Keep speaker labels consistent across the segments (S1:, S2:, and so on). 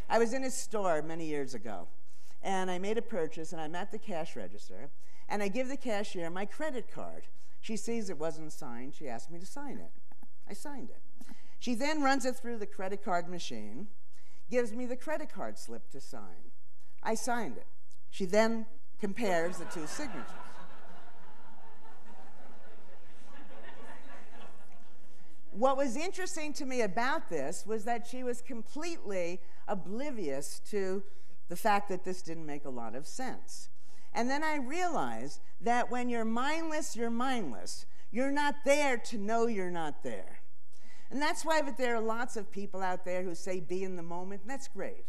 S1: I was in a store many years ago, and I made a purchase, and I'm at the cash register, and I give the cashier my credit card. She sees it wasn't signed. She asked me to sign it. I signed it. She then runs it through the credit card machine, gives me the credit card slip to sign. I signed it. She then compares the two signatures. What was interesting to me about this was that she was completely oblivious to the fact that this didn't make a lot of sense. And then I realized that when you're mindless, you're mindless. You're not there to know you're not there. And that's why there are lots of people out there who say be in the moment, and that's great.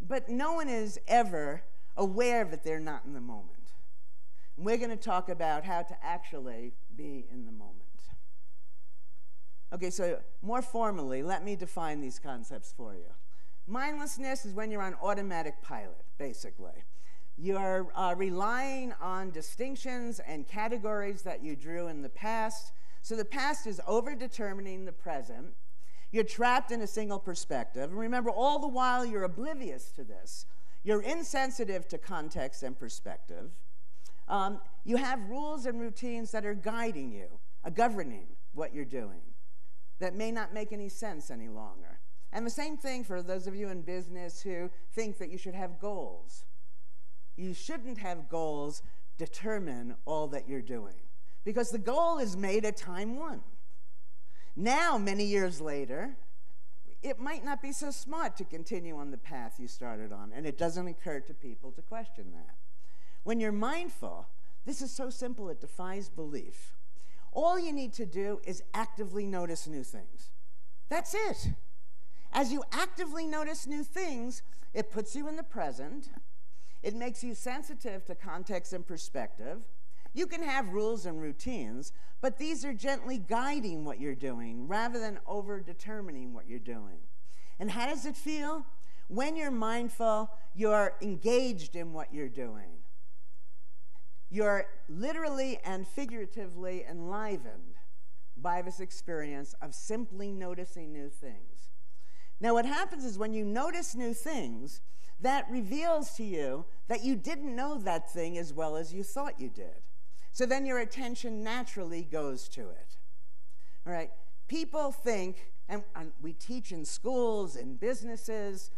S1: But no one is ever aware that they're not in the moment. And we're going to talk about how to actually be in the moment. Okay, so more formally, let me define these concepts for you. Mindlessness is when you're on automatic pilot, basically. You're relying on distinctions and categories that you drew in the past. So the past is over-determining the present. You're trapped in a single perspective. And remember, all the while you're oblivious to this. You're insensitive to context and perspective. You have rules and routines that are guiding you, governing what you're doing, that may not make any sense any longer. And the same thing for those of you in business who think that you should have goals. You shouldn't have goals determine all that you're doing, because the goal is made at time one. Now, many years later, it might not be so smart to continue on the path you started on, and it doesn't occur to people to question that. When you're mindful, this is so simple it defies belief. All you need to do is actively notice new things. That's it. As you actively notice new things, it puts you in the present. It makes you sensitive to context and perspective. You can have rules and routines, but these are gently guiding what you're doing rather than over-determining what you're doing. And how does it feel? When you're mindful, you're engaged in what you're doing. You're literally and figuratively enlivened by this experience of simply noticing new things. Now, what happens is when you notice new things, that reveals to you that you didn't know that thing as well as you thought you did. So then your attention naturally goes to it. All right? People think, and we teach in schools, in businesses,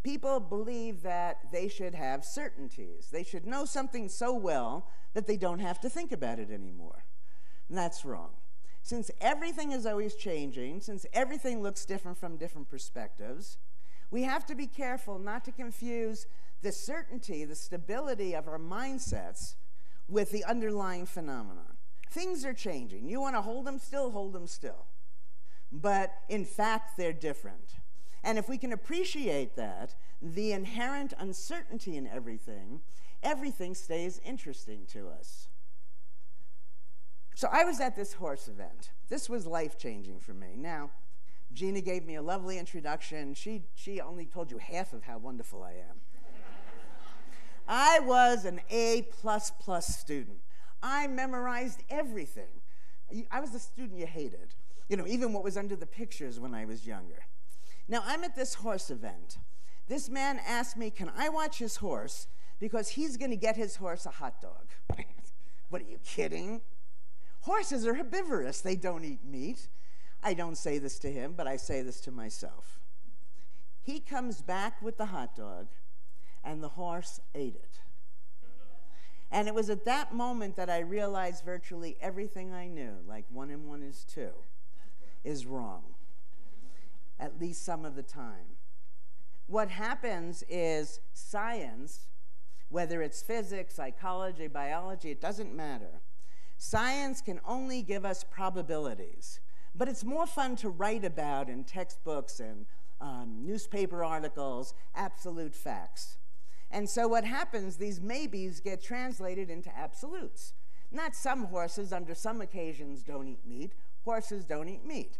S1: people believe that they should have certainties. They should know something so well that they don't have to think about it anymore. And that's wrong. Since everything is always changing, since everything looks different from different perspectives, we have to be careful not to confuse the certainty, the stability of our mindsets with the underlying phenomenon. Things are changing. You want to hold them still, hold them still. But in fact, they're different. And if we can appreciate that, the inherent uncertainty in everything, everything stays interesting to us. So I was at this horse event. This was life-changing for me. Now, Gina gave me a lovely introduction. She only told you half of how wonderful I am. I was an A++ student. I memorized everything. I was the student you hated, even what was under the pictures when I was younger. Now, I'm at this horse event. This man asked me, can I watch his horse? Because he's going to get his horse a hot dog. What, are you kidding? Horses are herbivorous. They don't eat meat. I don't say this to him, but I say this to myself. He comes back with the hot dog, and the horse ate it. And it was at that moment that I realized virtually everything I knew, like 1 and 1 is 2, is wrong, at least some of the time. What happens is science, whether it's physics, psychology, biology, it doesn't matter. Science can only give us probabilities, but it's more fun to write about in textbooks and newspaper articles, absolute facts. And so what happens, these maybes get translated into absolutes. Not some horses, under some occasions, don't eat meat. Horses don't eat meat.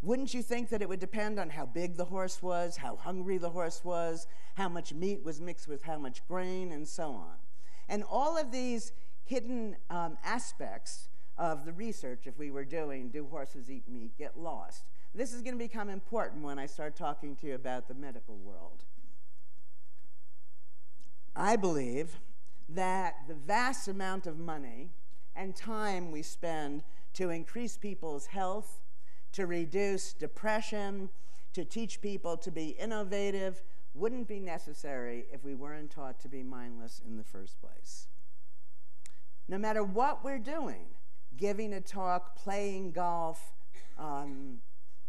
S1: Wouldn't you think that it would depend on how big the horse was, how hungry the horse was, how much meat was mixed with how much grain, and so on? And all of these hidden aspects of the research, if we were doing, do horses eat meat, get lost. This is going to become important when I start talking to you about the medical world. I believe that the vast amount of money and time we spend to increase people's health, to reduce depression, to teach people to be innovative, wouldn't be necessary if we weren't taught to be mindless in the first place. No matter what we're doing, giving a talk, playing golf,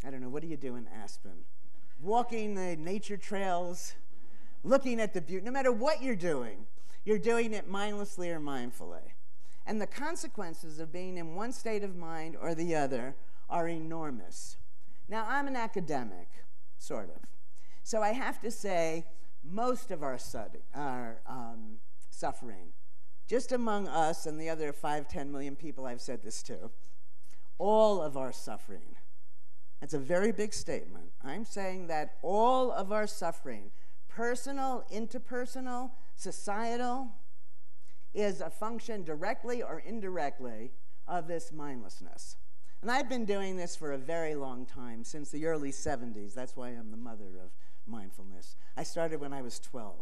S1: I don't know, what do you do in Aspen? Walking the nature trails, looking at the beauty. No matter what you're doing it mindlessly or mindfully. And the consequences of being in one state of mind or the other are enormous. Now, I'm an academic, sort of. So I have to say, most of our suffering, just among us and the other 5-10 million people I've said this to, all of our suffering. That's a very big statement. I'm saying that all of our suffering, personal, interpersonal, societal, is a function directly or indirectly of this mindlessness. And I've been doing this for a very long time, since the early 70s. That's why I'm the mother of mindfulness. I started when I was 12.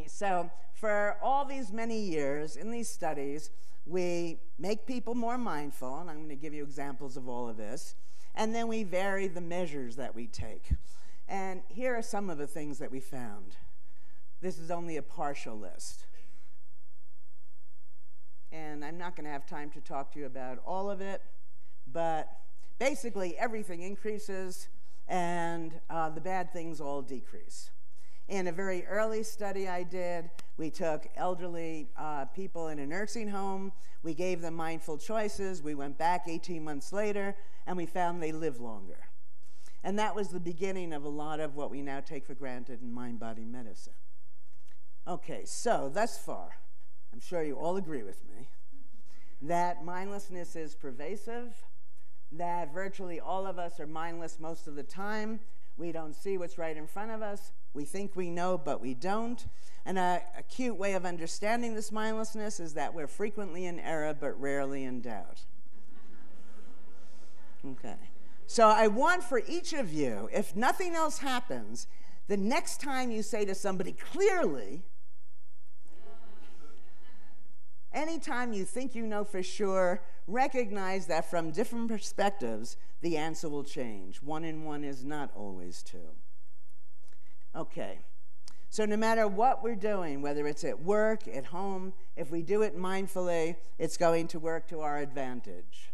S1: So for all these many years in these studies, we make people more mindful, and I'm going to give you examples of all of this, and then we vary the measures that we take. And here are some of the things that we found. This is only a partial list. And I'm not going to have time to talk to you about all of it, but basically everything increases and the bad things all decrease. In a very early study I did, we took elderly people in a nursing home, we gave them mindful choices, we went back 18 months later, and we found they live longer. And that was the beginning of a lot of what we now take for granted in mind-body medicine. Okay, so thus far, I'm sure you all agree with me, that mindlessness is pervasive, that virtually all of us are mindless most of the time. We don't see what's right in front of us. We think we know, but we don't. And a cute way of understanding this mindlessness is that we're frequently in error, but rarely in doubt. Okay. So I want for each of you, if nothing else happens, the next time you say to somebody clearly, anytime you think you know for sure, recognize that from different perspectives, the answer will change. 1 and 1 is not always 2. Okay, so no matter what we're doing, whether it's at work, at home, if we do it mindfully, it's going to work to our advantage.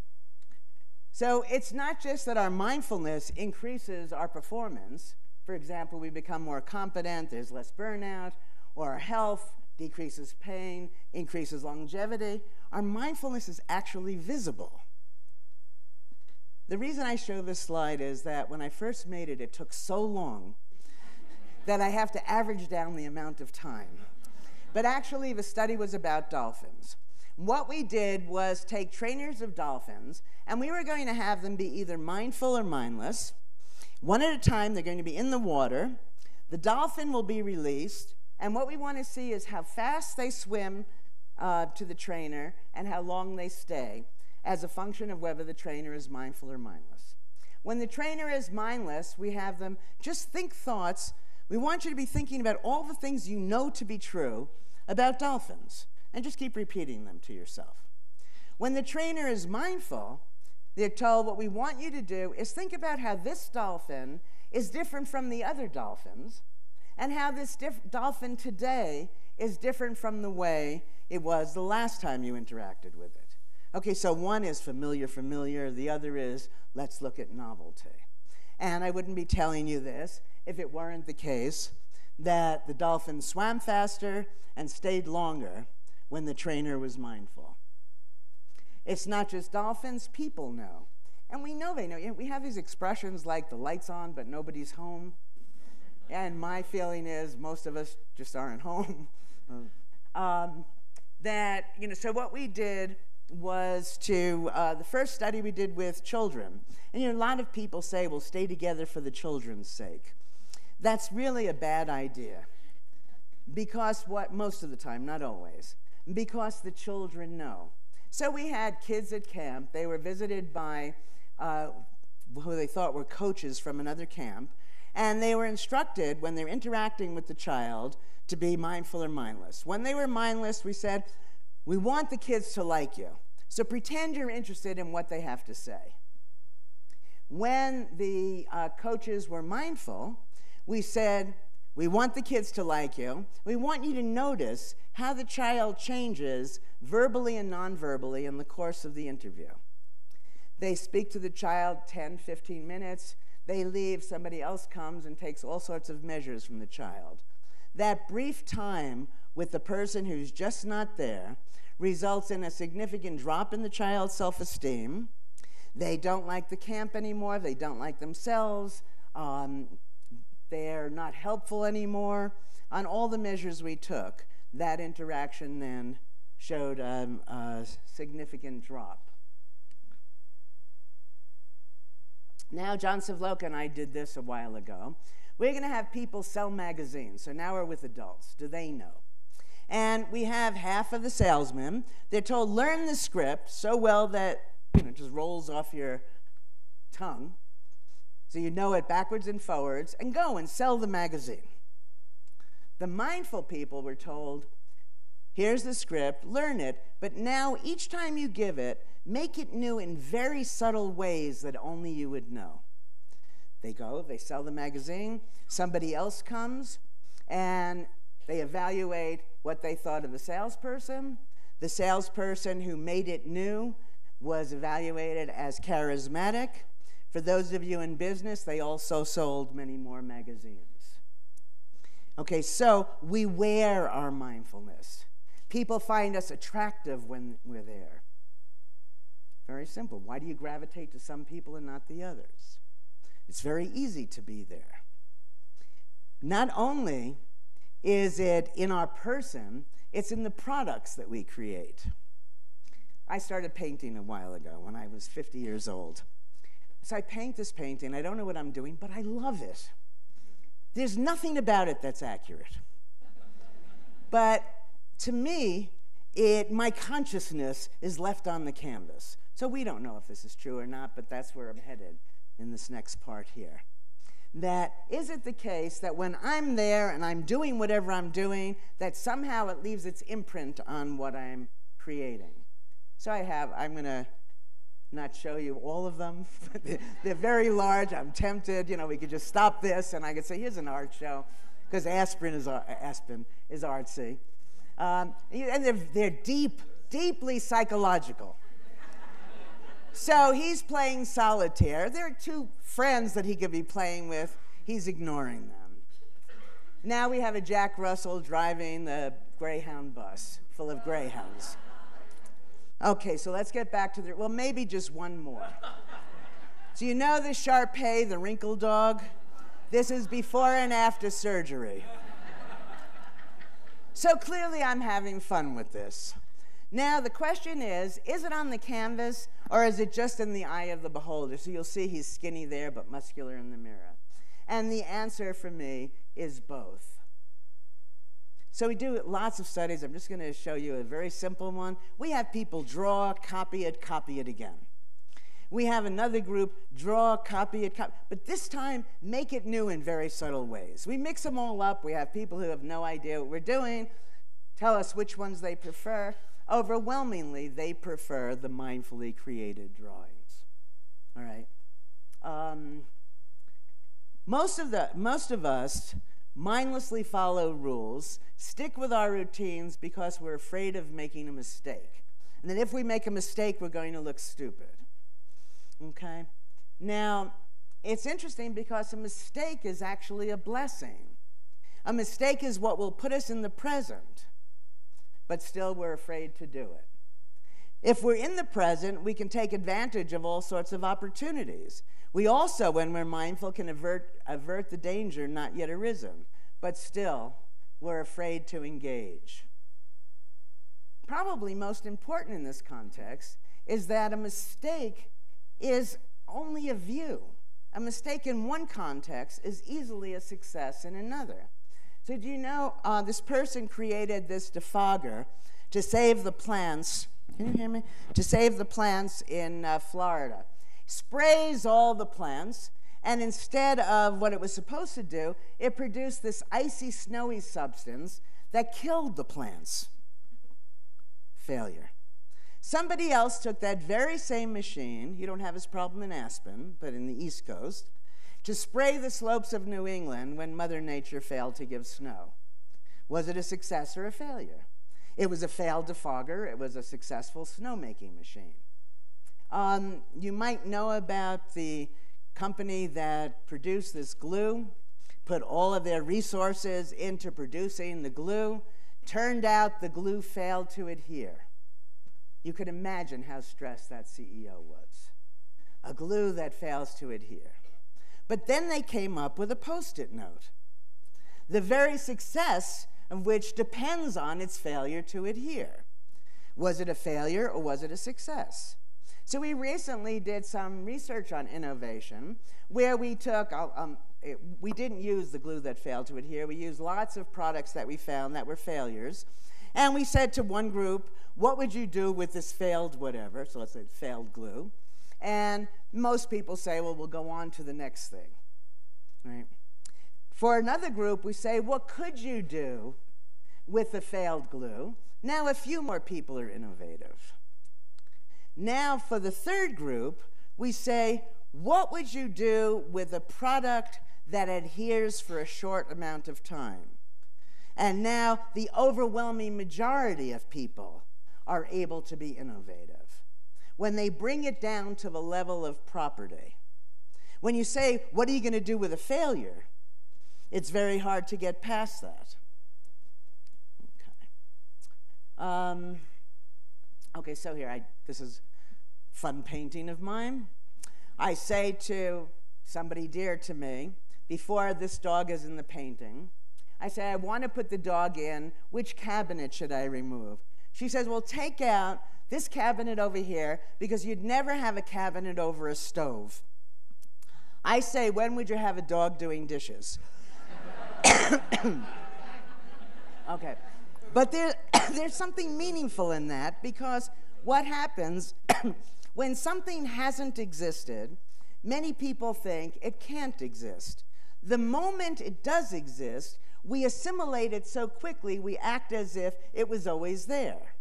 S1: So it's not just that our mindfulness increases our performance. For example, we become more competent, there's less burnout, or our health decreases pain, increases longevity. Our mindfulness is actually visible. The reason I show this slide is that when I first made it, it took so long that I have to average down the amount of time. But actually, the study was about dolphins. What we did was take trainers of dolphins, and we were going to have them be either mindful or mindless. One at a time, they're going to be in the water. The dolphin will be released, and what we want to see is how fast they swim to the trainer and how long they stay as a function of whether the trainer is mindful or mindless. When the trainer is mindless, we have them just think thoughts. We want you to be thinking about all the things you know to be true about dolphins, and just keep repeating them to yourself. When the trainer is mindful, they're told what we want you to do is think about how this dolphin is different from the other dolphins, and how this dolphin today is different from the way it was the last time you interacted with it. Okay, so one is familiar, the other is let's look at novelty. And I wouldn't be telling you this if it weren't the case that the dolphin swam faster and stayed longer when the trainer was mindful. It's not just dolphins, people know. And we know they know. We have these expressions like the light's on, but nobody's home. And my feeling is most of us just aren't home. So what we did was the first study we did with children. And a lot of people say, well, stay together for the children's sake. That's really a bad idea. Because most of the time, not always, because the children know. So we had kids at camp. They were visited by who they thought were coaches from another camp, and they were instructed when they're interacting with the child to be mindful or mindless. When they were mindless, we said, we want the kids to like you. So pretend you're interested in what they have to say. When the coaches were mindful, we said, we want the kids to like you. We want you to notice how the child changes verbally and non-verbally in the course of the interview. They speak to the child 10, 15 minutes. They leave. Somebody else comes and takes all sorts of measures from the child. That brief time with the person who's just not there results in a significant drop in the child's self-esteem. They don't like the camp anymore. They don't like themselves. They're not helpful anymore. On all the measures we took, that interaction then showed a significant drop. Now, John Savloka and I did this a while ago. We're going to have people sell magazines. So now we're with adults. Do they know? And we have half of the salesmen. They're told, learn the script so well that it just rolls off your tongue, so you know it backwards and forwards, and go and sell the magazine. The mindful people were told, here's the script, learn it, but now each time you give it, make it new in very subtle ways that only you would know. They go, they sell the magazine, somebody else comes, and they evaluate what they thought of the salesperson. The salesperson who made it new was evaluated as charismatic. For those of you in business, they also sold many more magazines. Okay, so we wear our mindfulness. People find us attractive when we're there. Very simple. Why do you gravitate to some people and not the others? It's very easy to be there. Not only is it in our person, it's in the products that we create. I started painting a while ago when I was 50 years old. So I paint this painting. I don't know what I'm doing, but I love it. There's nothing about it that's accurate. But to me, my consciousness is left on the canvas. So we don't know if this is true or not, but that's where I'm headed in this next part here. That is it the case that when I'm there and I'm doing whatever I'm doing, that somehow it leaves its imprint on what I'm creating? So I'm going to not show you all of them. They're very large. I'm tempted. We could just stop this and I could say, here's an art show, because Aspen is artsy. And they're deeply psychological. So he's playing solitaire. There are two friends that he could be playing with. He's ignoring them. Now we have a Jack Russell driving the Greyhound bus full of greyhounds. Okay, so let's get back to maybe just one more. So you know the Shar-Pei, the wrinkle dog? This is before and after surgery. So clearly I'm having fun with this. Now the question is it on the canvas or is it just in the eye of the beholder? So you'll see he's skinny there but muscular in the mirror. And the answer for me is both. So we do lots of studies. I'm just going to show you a very simple one. We have people draw, copy it again. We have another group, draw, copy it, but this time make it new in very subtle ways. We mix them all up. We have people who have no idea what we're doing, tell us which ones they prefer. Overwhelmingly, they prefer the mindfully created drawings. All right. Most of us mindlessly follow rules, stick with our routines because we're afraid of making a mistake. And that if we make a mistake, we're going to look stupid. Okay? Now, it's interesting because a mistake is actually a blessing. A mistake is what will put us in the present, but still we're afraid to do it. If we're in the present, we can take advantage of all sorts of opportunities. We also, when we're mindful, can avert the danger not yet arisen, but still we're afraid to engage. Probably most important in this context is that a mistake is only a view. A mistake in one context is easily a success in another. So do you know, this person created this defogger to save the plants. Can you hear me? To save the plants in Florida. sprays all the plants, and instead of what it was supposed to do, it produced this icy, snowy substance that killed the plants. Failure. Somebody else took that very same machine, you don't have this problem in Aspen, but in the East Coast, to spray the slopes of New England when Mother Nature failed to give snow. Was it a success or a failure? It was a failed defogger. It was a successful snowmaking machine. You might know about the company that produced this glue, put all of their resources into producing the glue. Turned out the glue failed to adhere. You could imagine how stressed that CEO was. A glue that fails to adhere. But then they came up with a Post-it note, the very success of which depends on its failure to adhere. Was it a failure or was it a success? So we recently did some research on innovation where we took, we didn't use the glue that failed to adhere. We used lots of products that we found that were failures. And we said to one group, what would you do with this failed whatever? So let's say failed glue. And most people say, well, we'll go on to the next thing. Right? For another group, we say, what could you do with the failed glue? Now a few more people are innovative. Now for the third group, we say, what would you do with a product that adheres for a short amount of time? And now the overwhelming majority of people are able to be innovative. When they bring it down to the level of property. When you say, what are you going to do with a failure? It's very hard to get past that. Okay. Okay, so here, this is fun painting of mine. I say to somebody dear to me, before this dog is in the painting, I say, I want to put the dog in. Which cabinet should I remove? She says, well, take out this cabinet over here because you'd never have a cabinet over a stove. I say, when would you have a dog doing dishes? Okay. But there's something meaningful in that because what happens when something hasn't existed, many people think it can't exist. The moment it does exist, we assimilate it so quickly we act as if it was always there,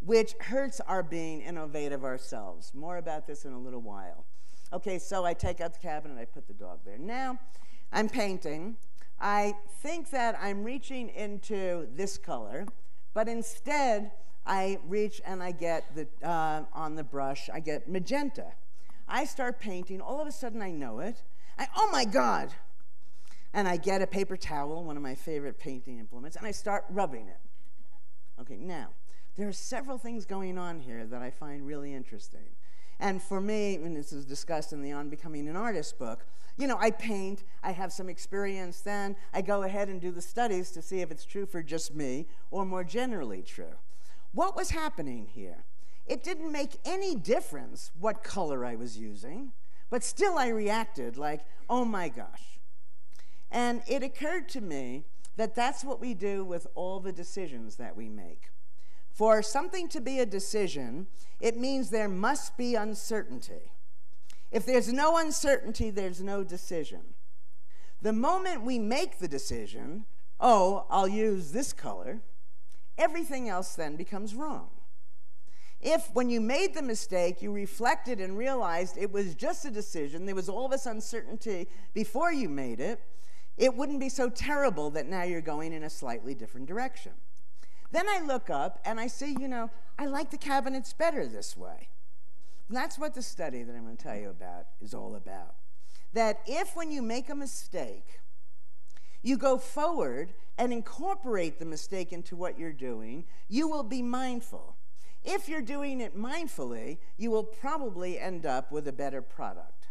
S1: which hurts our being innovative ourselves. More about this in a little while. Okay, so I take out the cabinet, I put the dog there. Now I'm painting. I think that I'm reaching into this color, but instead I reach and I get on the brush, I get magenta. I start painting, all of a sudden I know it. Oh my God! And I get a paper towel, one of my favorite painting implements, and I start rubbing it. Okay, now, there are several things going on here that I find really interesting. And for me, and this is discussed in the On Becoming an Artist book, you know, I paint, I have some experience, then I go ahead and do the studies to see if it's true for just me or more generally true. What was happening here? It didn't make any difference what color I was using, but still I reacted like, oh my gosh. And it occurred to me that that's what we do with all the decisions that we make. For something to be a decision, it means there must be uncertainty. If there's no uncertainty, there's no decision. The moment we make the decision, oh, I'll use this color, everything else then becomes wrong. If, when you made the mistake, you reflected and realized it was just a decision, there was all this uncertainty before you made it, it wouldn't be so terrible that now you're going in a slightly different direction. Then I look up and I see, you know, I like the cabinets better this way. And that's what the study that I'm going to tell you about is all about. That if when you make a mistake, you go forward and incorporate the mistake into what you're doing, you will be mindful. If you're doing it mindfully, you will probably end up with a better product.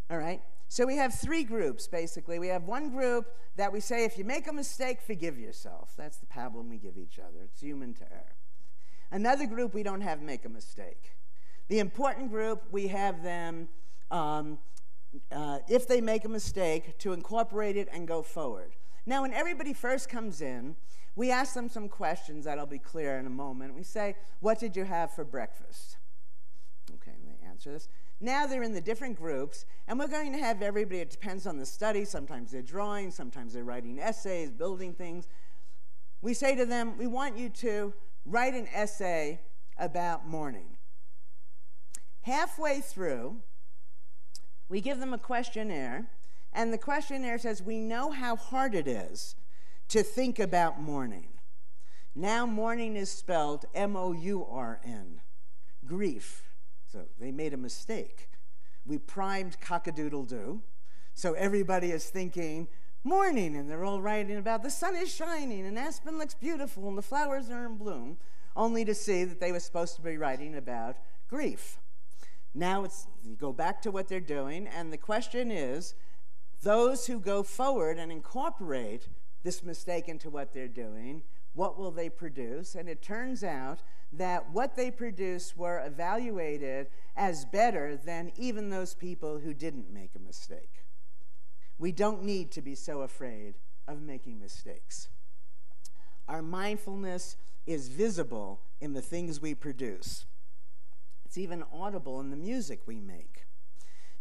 S1: All right? So we have three groups, basically. We have one group that we say, if you make a mistake, forgive yourself. That's the pablum we give each other. It's human to err. Another group we don't have make a mistake. The important group, we have them, if they make a mistake, to incorporate it and go forward. Now, when everybody first comes in, we ask them some questions that'll be clear in a moment. We say, what did you have for breakfast? Okay, and they answer this. Now they're in the different groups, and we're going to have everybody, it depends on the study, sometimes they're drawing, sometimes they're writing essays, building things. We say to them, we want you to write an essay about morning. Halfway through, we give them a questionnaire, and the questionnaire says, we know how hard it is to think about morning. Now morning is spelled M-O-U-R-N, grief. So they made a mistake. We primed cock-a-doodle-doo, so everybody is thinking morning, and they're all writing about the sun is shining, and Aspen looks beautiful, and the flowers are in bloom, only to see that they were supposed to be writing about grief. Now you go back to what they're doing, and the question is, those who go forward and incorporate this mistake into what they're doing, what will they produce? And it turns out that what they produced were evaluated as better than even those people who didn't make a mistake. We don't need to be so afraid of making mistakes. Our mindfulness is visible in the things we produce. It's even audible in the music we make.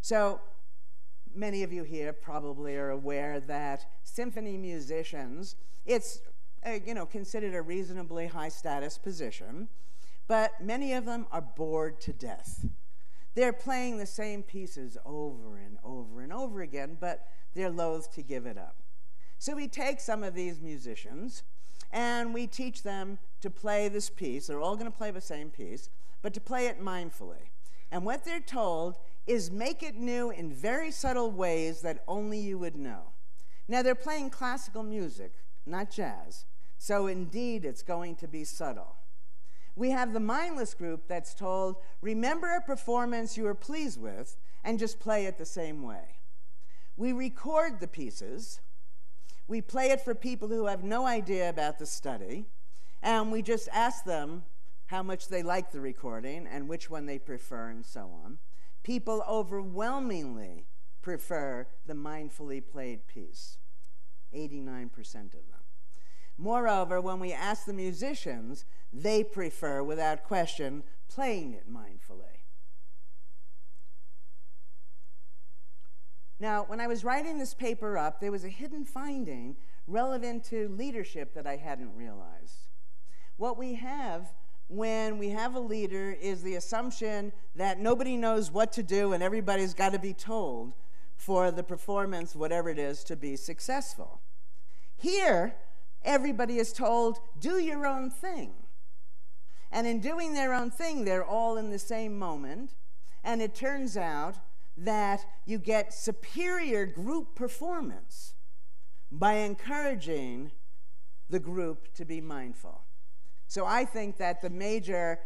S1: So many of you here probably are aware that symphony musicians, it's considered a reasonably high status position, but many of them are bored to death. They're playing the same pieces over and over and over again, but they're loath to give it up. So we take some of these musicians and we teach them to play this piece. They're all going to play the same piece, but to play it mindfully. And what they're told is make it new in very subtle ways that only you would know. Now they're playing classical music, not jazz. So indeed, it's going to be subtle. We have the mindless group that's told, remember a performance you were pleased with and just play it the same way. We record the pieces. We play it for people who have no idea about the study, and we just ask them how much they like the recording and which one they prefer and so on. People overwhelmingly prefer the mindfully played piece, 89% of them. Moreover, when we ask the musicians, they prefer, without question, playing it mindfully. Now, when I was writing this paper up, there was a hidden finding relevant to leadership that I hadn't realized. What we have when we have a leader is the assumption that nobody knows what to do and everybody's got to be told for the performance, whatever it is, to be successful. Here, everybody is told, do your own thing. And in doing their own thing, they're all in the same moment. And it turns out that you get superior group performance by encouraging the group to be mindful. So I think that the major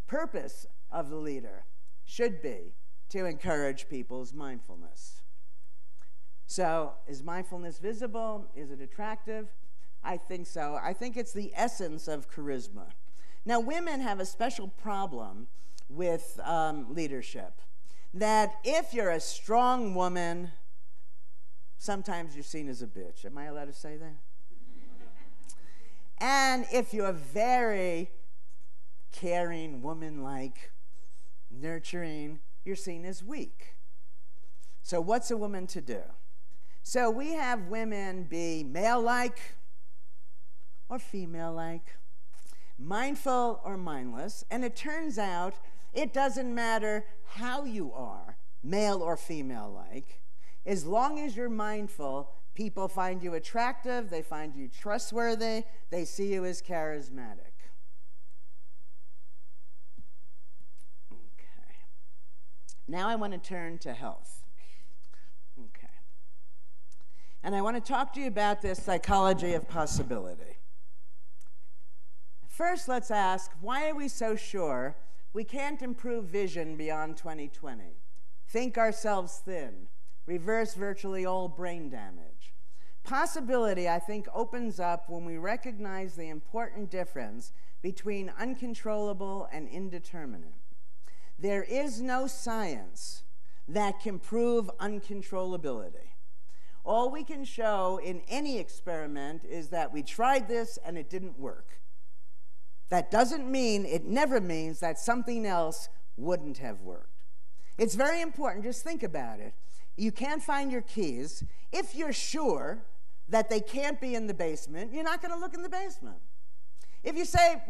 S1: purpose of the leader should be to encourage people's mindfulness. So is mindfulness visible? Is it attractive? I think so. I think it's the essence of charisma. Now, women have a special problem with leadership, that if you're a strong woman, sometimes you're seen as a bitch. Am I allowed to say that? And if you're very caring, woman-like, nurturing, you're seen as weak. So what's a woman to do? So we have women be male-like or female-like, mindful or mindless, and it turns out it doesn't matter how you are, male or female-like. As long as you're mindful, people find you attractive, they find you trustworthy, they see you as charismatic. Okay. Now I want to turn to health. Okay. And I want to talk to you about this psychology of possibility. First, let's ask, why are we so sure we can't improve vision beyond 2020? Think ourselves thin, reverse virtually all brain damage. Possibility, I think, opens up when we recognize the important difference between uncontrollable and indeterminate. There is no science that can prove uncontrollability. All we can show in any experiment is that we tried this and it didn't work. That doesn't mean, it never means that something else wouldn't have worked. It's very important. Just think about it. You can't find your keys. If you're sure that they can't be in the basement, you're not going to look in the basement. If you say,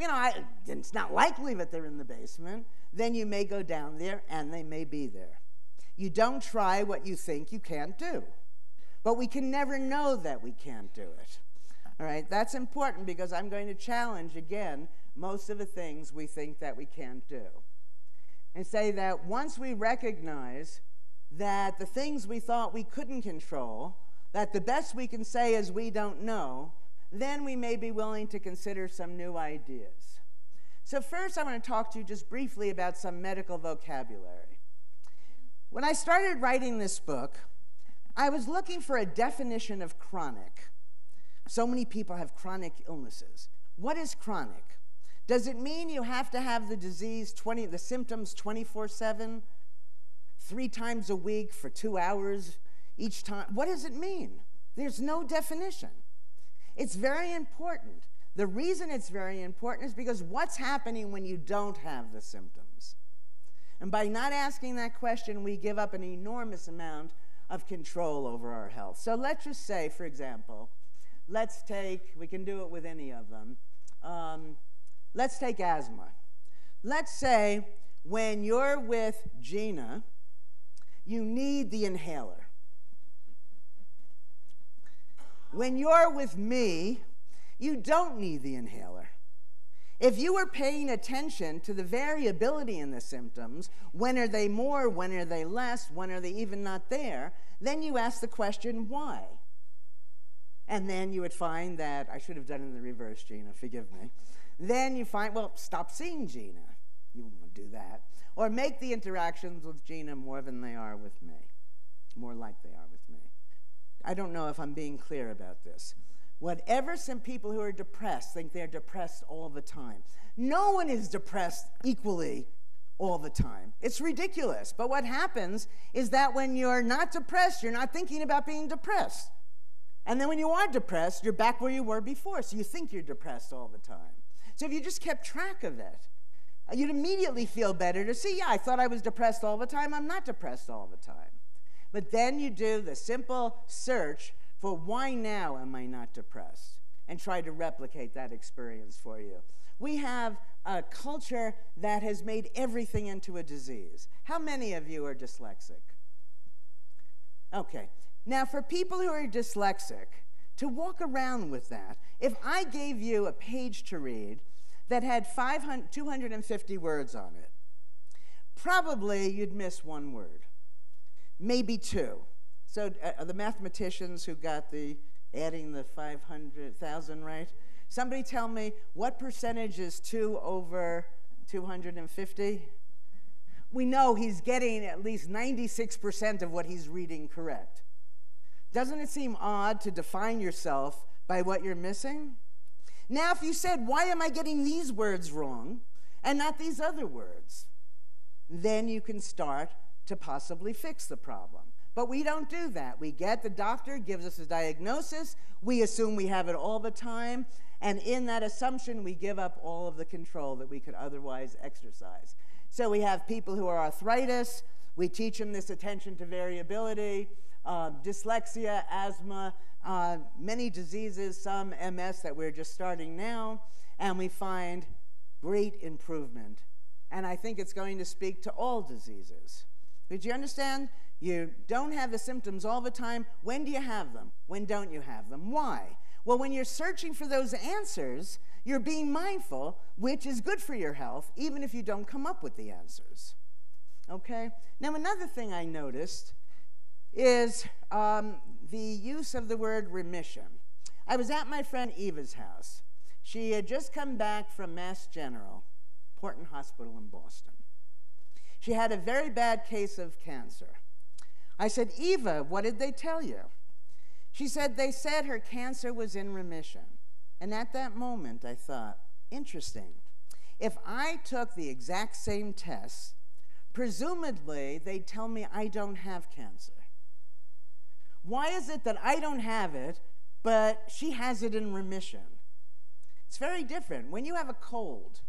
S1: it's not likely that they're in the basement, then you may go down there and they may be there. You don't try what you think you can't do. But we can never know that we can't do it. All right, that's important because I'm going to challenge, again, most of the things we think that we can't do. And say that once we recognize that the things we thought we couldn't control, that the best we can say is we don't know, then we may be willing to consider some new ideas. So first I want to talk to you just briefly about some medical vocabulary. When I started writing this book, I was looking for a definition of chronic. So many people have chronic illnesses. What is chronic? Does it mean you have to have the disease, the symptoms 24/7, 3 times a week for 2 hours each time? What does it mean? There's no definition. It's very important. The reason it's very important is because what's happening when you don't have the symptoms? And by not asking that question, we give up an enormous amount of control over our health. So let's just say, for example, we can do it with any of them. Let's take asthma. Let's say when you're with Gina, you need the inhaler. When you're with me, you don't need the inhaler. If you were paying attention to the variability in the symptoms, when are they more, when are they less, when are they even not there, then you ask the question, why? And then you would find that, I should have done it in the reverse, Gina, forgive me. Then you find, well, stop seeing Gina. You won't do that. Or make the interactions with Gina more than they are with me, more like they are with me. I don't know if I'm being clear about this. Whatever some people who are depressed think they're depressed all the time. No one is depressed equally all the time. It's ridiculous. But what happens is that when you're not depressed, you're not thinking about being depressed. And then when you are depressed, you're back where you were before, so you think you're depressed all the time. So if you just kept track of it, you'd immediately feel better to see, yeah, I thought I was depressed all the time. I'm not depressed all the time. But then you do the simple search for why now am I not depressed, and try to replicate that experience for you. We have a culture that has made everything into a disease. How many of you are dyslexic? Okay. Now, for people who are dyslexic, to walk around with that, if I gave you a page to read that had 250 words on it, probably you'd miss 1 word, maybe 2. So the mathematicians who got adding the 500,000 right, somebody tell me what percentage is 2 over 250? We know he's getting at least 96% of what he's reading correct. Doesn't it seem odd to define yourself by what you're missing? Now, if you said, why am I getting these words wrong and not these other words? Then you can start to possibly fix the problem. But we don't do that. The doctor gives us a diagnosis, we assume we have it all the time, and in that assumption, we give up all of the control that we could otherwise exercise. So we have people who are arthritis, we teach them this attention to variability, dyslexia, asthma, many diseases, some MS that we're just starting now, and we find great improvement. And I think it's going to speak to all diseases. Did you understand? You don't have the symptoms all the time. When do you have them? When don't you have them? Why? Well, when you're searching for those answers, you're being mindful, which is good for your health, even if you don't come up with the answers. Okay? Now, another thing I noticed is the use of the word remission. I was at my friend Eva's house. She had just come back from Mass General, Porton Hospital in Boston. She had a very bad case of cancer. I said, Eva, what did they tell you? She said, they said her cancer was in remission. And at that moment, I thought, interesting. If I took the exact same test, presumably they'd tell me I don't have cancer. Why is it that I don't have it, but she has it in remission? It's very different. When you have a cold,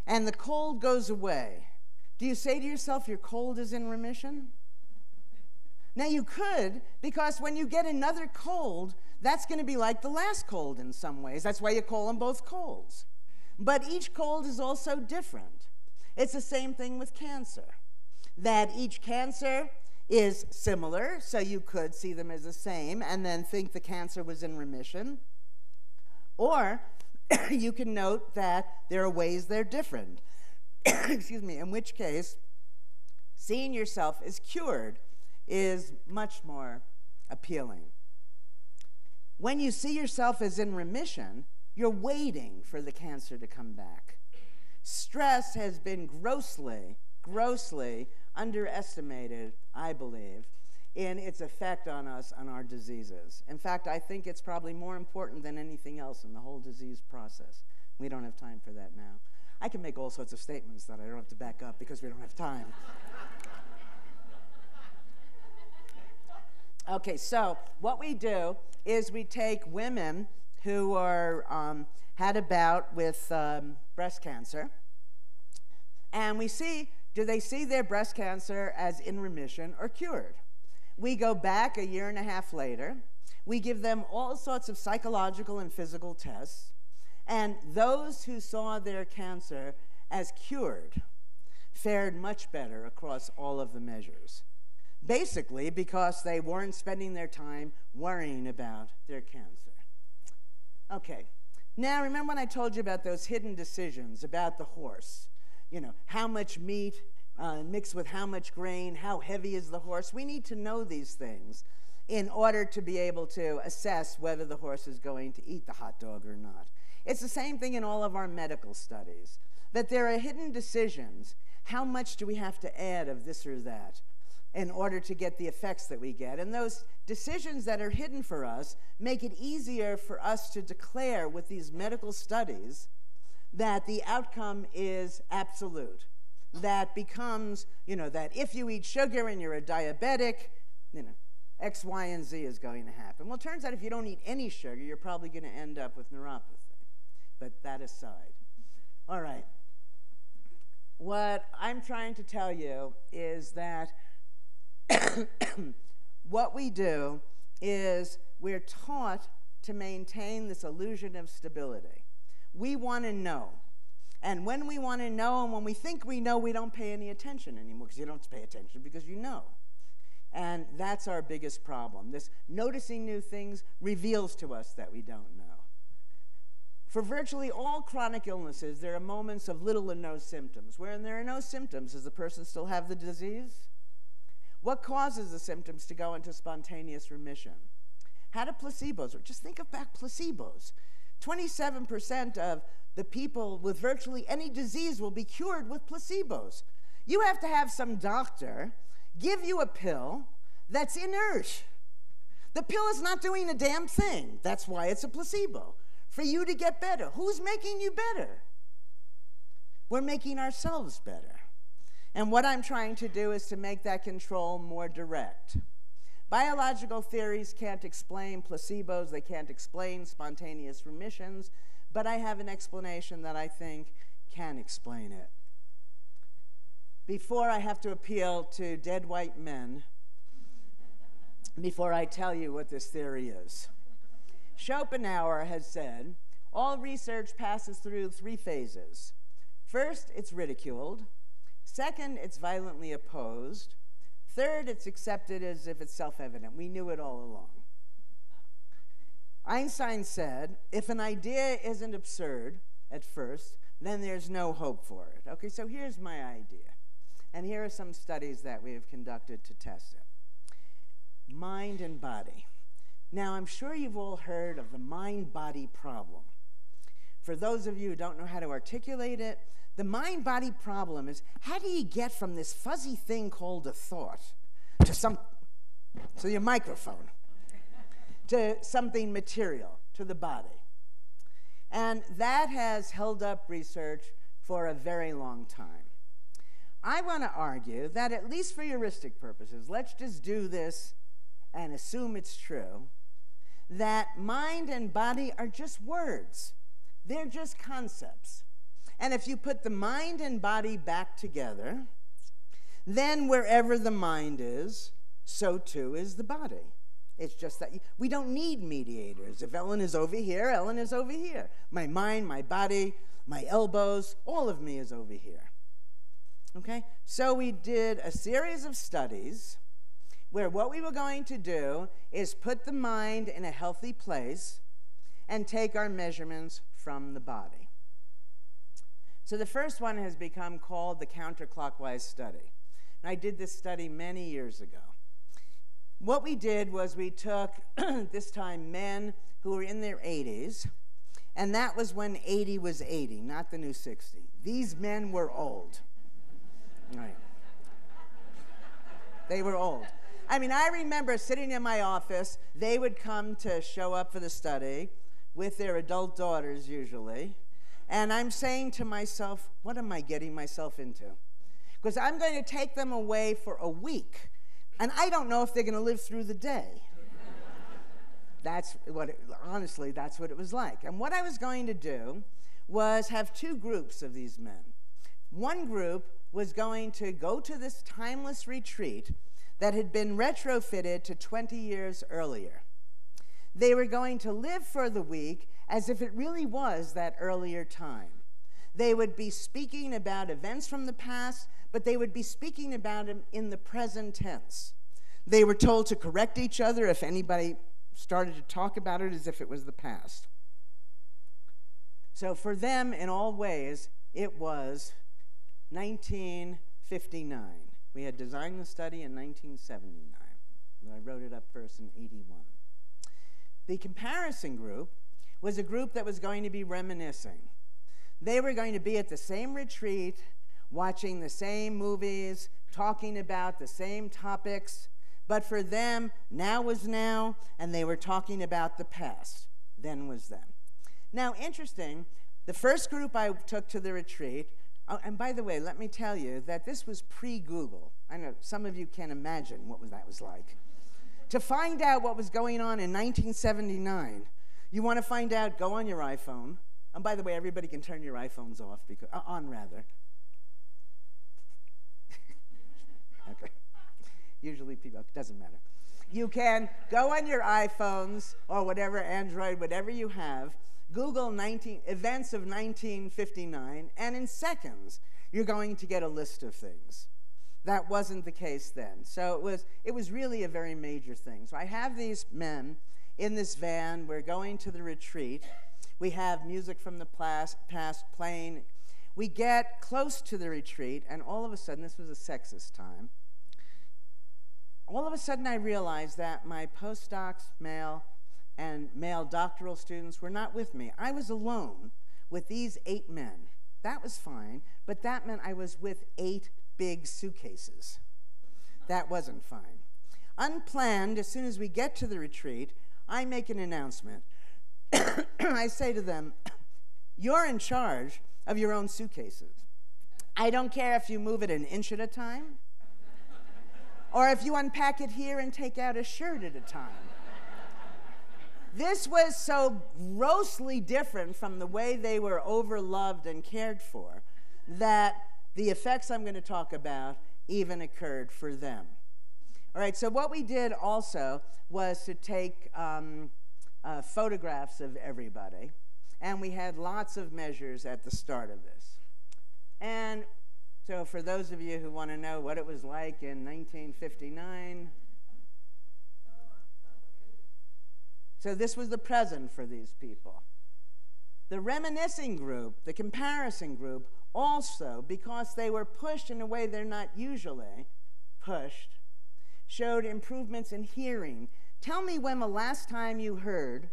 S1: and the cold goes away, Do you say to yourself your cold is in remission? Now you could, because when you get another cold, that's going to be like the last cold in some ways. That's why you call them both colds. But each cold is also different. It's the same thing with cancer, that each cancer is similar, so you could see them as the same and then think the cancer was in remission. Or you can note that there are ways they're different. Excuse me, in which case, seeing yourself as cured is much more appealing. When you see yourself as in remission, you're waiting for the cancer to come back. Stress has been grossly underestimated, I believe, in its effect on us, on our diseases. In fact, I think it's probably more important than anything else in the whole disease process. We don't have time for that now. I can make all sorts of statements that I don't have to back up because we don't have time. Okay, so what we do is we take women who are had a bout with breast cancer, and we see, do they see their breast cancer as in remission or cured? We go back a year and a half later. We give them all sorts of psychological and physical tests, and those who saw their cancer as cured fared much better across all of the measures. Basically because they weren't spending their time worrying about their cancer. Okay, now remember when I told you about those hidden decisions about the horse? You know, how much meat mixed with how much grain, how heavy is the horse? We need to know these things in order to be able to assess whether the horse is going to eat the hot dog or not. It's the same thing in all of our medical studies, that there are hidden decisions. How much do we have to add of this or that in order to get the effects that we get? And those decisions that are hidden for us make it easier for us to declare with these medical studies that the outcome is absolute. That becomes, that if you eat sugar and you're a diabetic, X, Y, and Z is going to happen. Well, it turns out if you don't eat any sugar, you're probably going to end up with neuropathy. But that aside. All right. What I'm trying to tell you is that what we do is we're taught to maintain this illusion of stability. We want to know. And when we want to know and when we think we know, we don't pay any attention anymore, because you don't pay attention because you know. And that's our biggest problem. This noticing new things reveals to us that we don't know. For virtually all chronic illnesses, there are moments of little or no symptoms. When there are no symptoms, does the person still have the disease? What causes the symptoms to go into spontaneous remission? How do placebos work? Just think about placebos. 27% of the people with virtually any disease will be cured with placebos. You have to have some doctor give you a pill that's inert. The pill is not doing a damn thing. That's why it's a placebo. For you to get better. Who's making you better? We're making ourselves better. And what I'm trying to do is to make that control more direct. Biological theories can't explain placebos. They can't explain spontaneous remissions. But I have an explanation that I think can explain it. Before I have to appeal to dead white men, before I tell you what this theory is. Schopenhauer has said, all research passes through 3 phases. First, it's ridiculed. Second, it's violently opposed. Third, it's accepted as if it's self-evident. We knew it all along. Einstein said, if an idea isn't absurd at first, then there's no hope for it. Okay, so here's my idea. And here are some studies that we have conducted to test it. Mind and body. Now, I'm sure you've all heard of the mind-body problem. For those of you who don't know how to articulate it, the mind-body problem is, how do you get from this fuzzy thing called a thought to your microphone, to something material, to the body? And that has held up research for a very long time. I want to argue that, at least for heuristic purposes, let's just do this and assume it's true, that mind and body are just words. They're just concepts. And if you put the mind and body back together, then wherever the mind is, so too is the body. It's just that we don't need mediators. If Ellen is over here, Ellen is over here. My mind, my body, my elbows, all of me is over here. Okay? So we did a series of studies where what we were going to do is put the mind in a healthy place and take our measurements from the body. So the first one has become called the Counterclockwise study. And I did this study many years ago. What we did was we took, this time, men who were in their 80s, and that was when 80 was 80, not the new 60. These men were old. Right. They were old. I mean, I remember sitting in my office. They would come to show up for the study with their adult daughters, usually. And I'm saying to myself, what am I getting myself into? Because I'm going to take them away for a week. And I don't know if they're going to live through the day. Honestly, that's what it was like. And what I was going to do was have two groups of these men. One group was going to go to this timeless retreat that had been retrofitted to 20 years earlier. They were going to live for the week as if it really was that earlier time. They would be speaking about events from the past, but they would be speaking about them in the present tense. They were told to correct each other if anybody started to talk about it as if it was the past. So for them, in all ways, it was 1959. We had designed the study in 1979. I wrote it up first in 81. The comparison group was a group that was going to be reminiscing. They were going to be at the same retreat, watching the same movies, talking about the same topics, but for them, now was now, and they were talking about the past. Then was then. Now, interesting, the first group I took to the retreat, and by the way, let me tell you that this was pre-Google. I know some of you can't imagine what that was like. To find out what was going on in 1979, you want to find out, go on your iPhone. And by the way, everybody can turn your iPhones off, because on rather. Okay. Usually people, it doesn't matter. You can go on your iPhones or whatever, Android, whatever you have, Google events of 1959, and in seconds, you're going to get a list of things. That wasn't the case then. So it was really a very major thing. So I have these men in this van. We're going to the retreat. We have music from the past playing. We get close to the retreat, and all of a sudden, this was a sexist time, all of a sudden I realized that my postdocs, male, and male doctoral students were not with me. I was alone with these 8 men. That was fine, but that meant I was with 8 big suitcases. That wasn't fine. Unplanned, as soon as we get to the retreat, I make an announcement. I say to them, you're in charge of your own suitcases. I don't care if you move it an inch at a time, or if you unpack it here and take out a shirt at a time. This was so grossly different from the way they were overloved and cared for that the effects I'm going to talk about even occurred for them. All right, so what we did also was to take photographs of everybody, and we had lots of measures at the start of this. And so for those of you who want to know what it was like in 1959, so this was the present for these people. The reminiscing group, the comparison group, also, because they were pushed in a way they're not usually pushed, showed improvements in hearing. Tell me when the last time you heard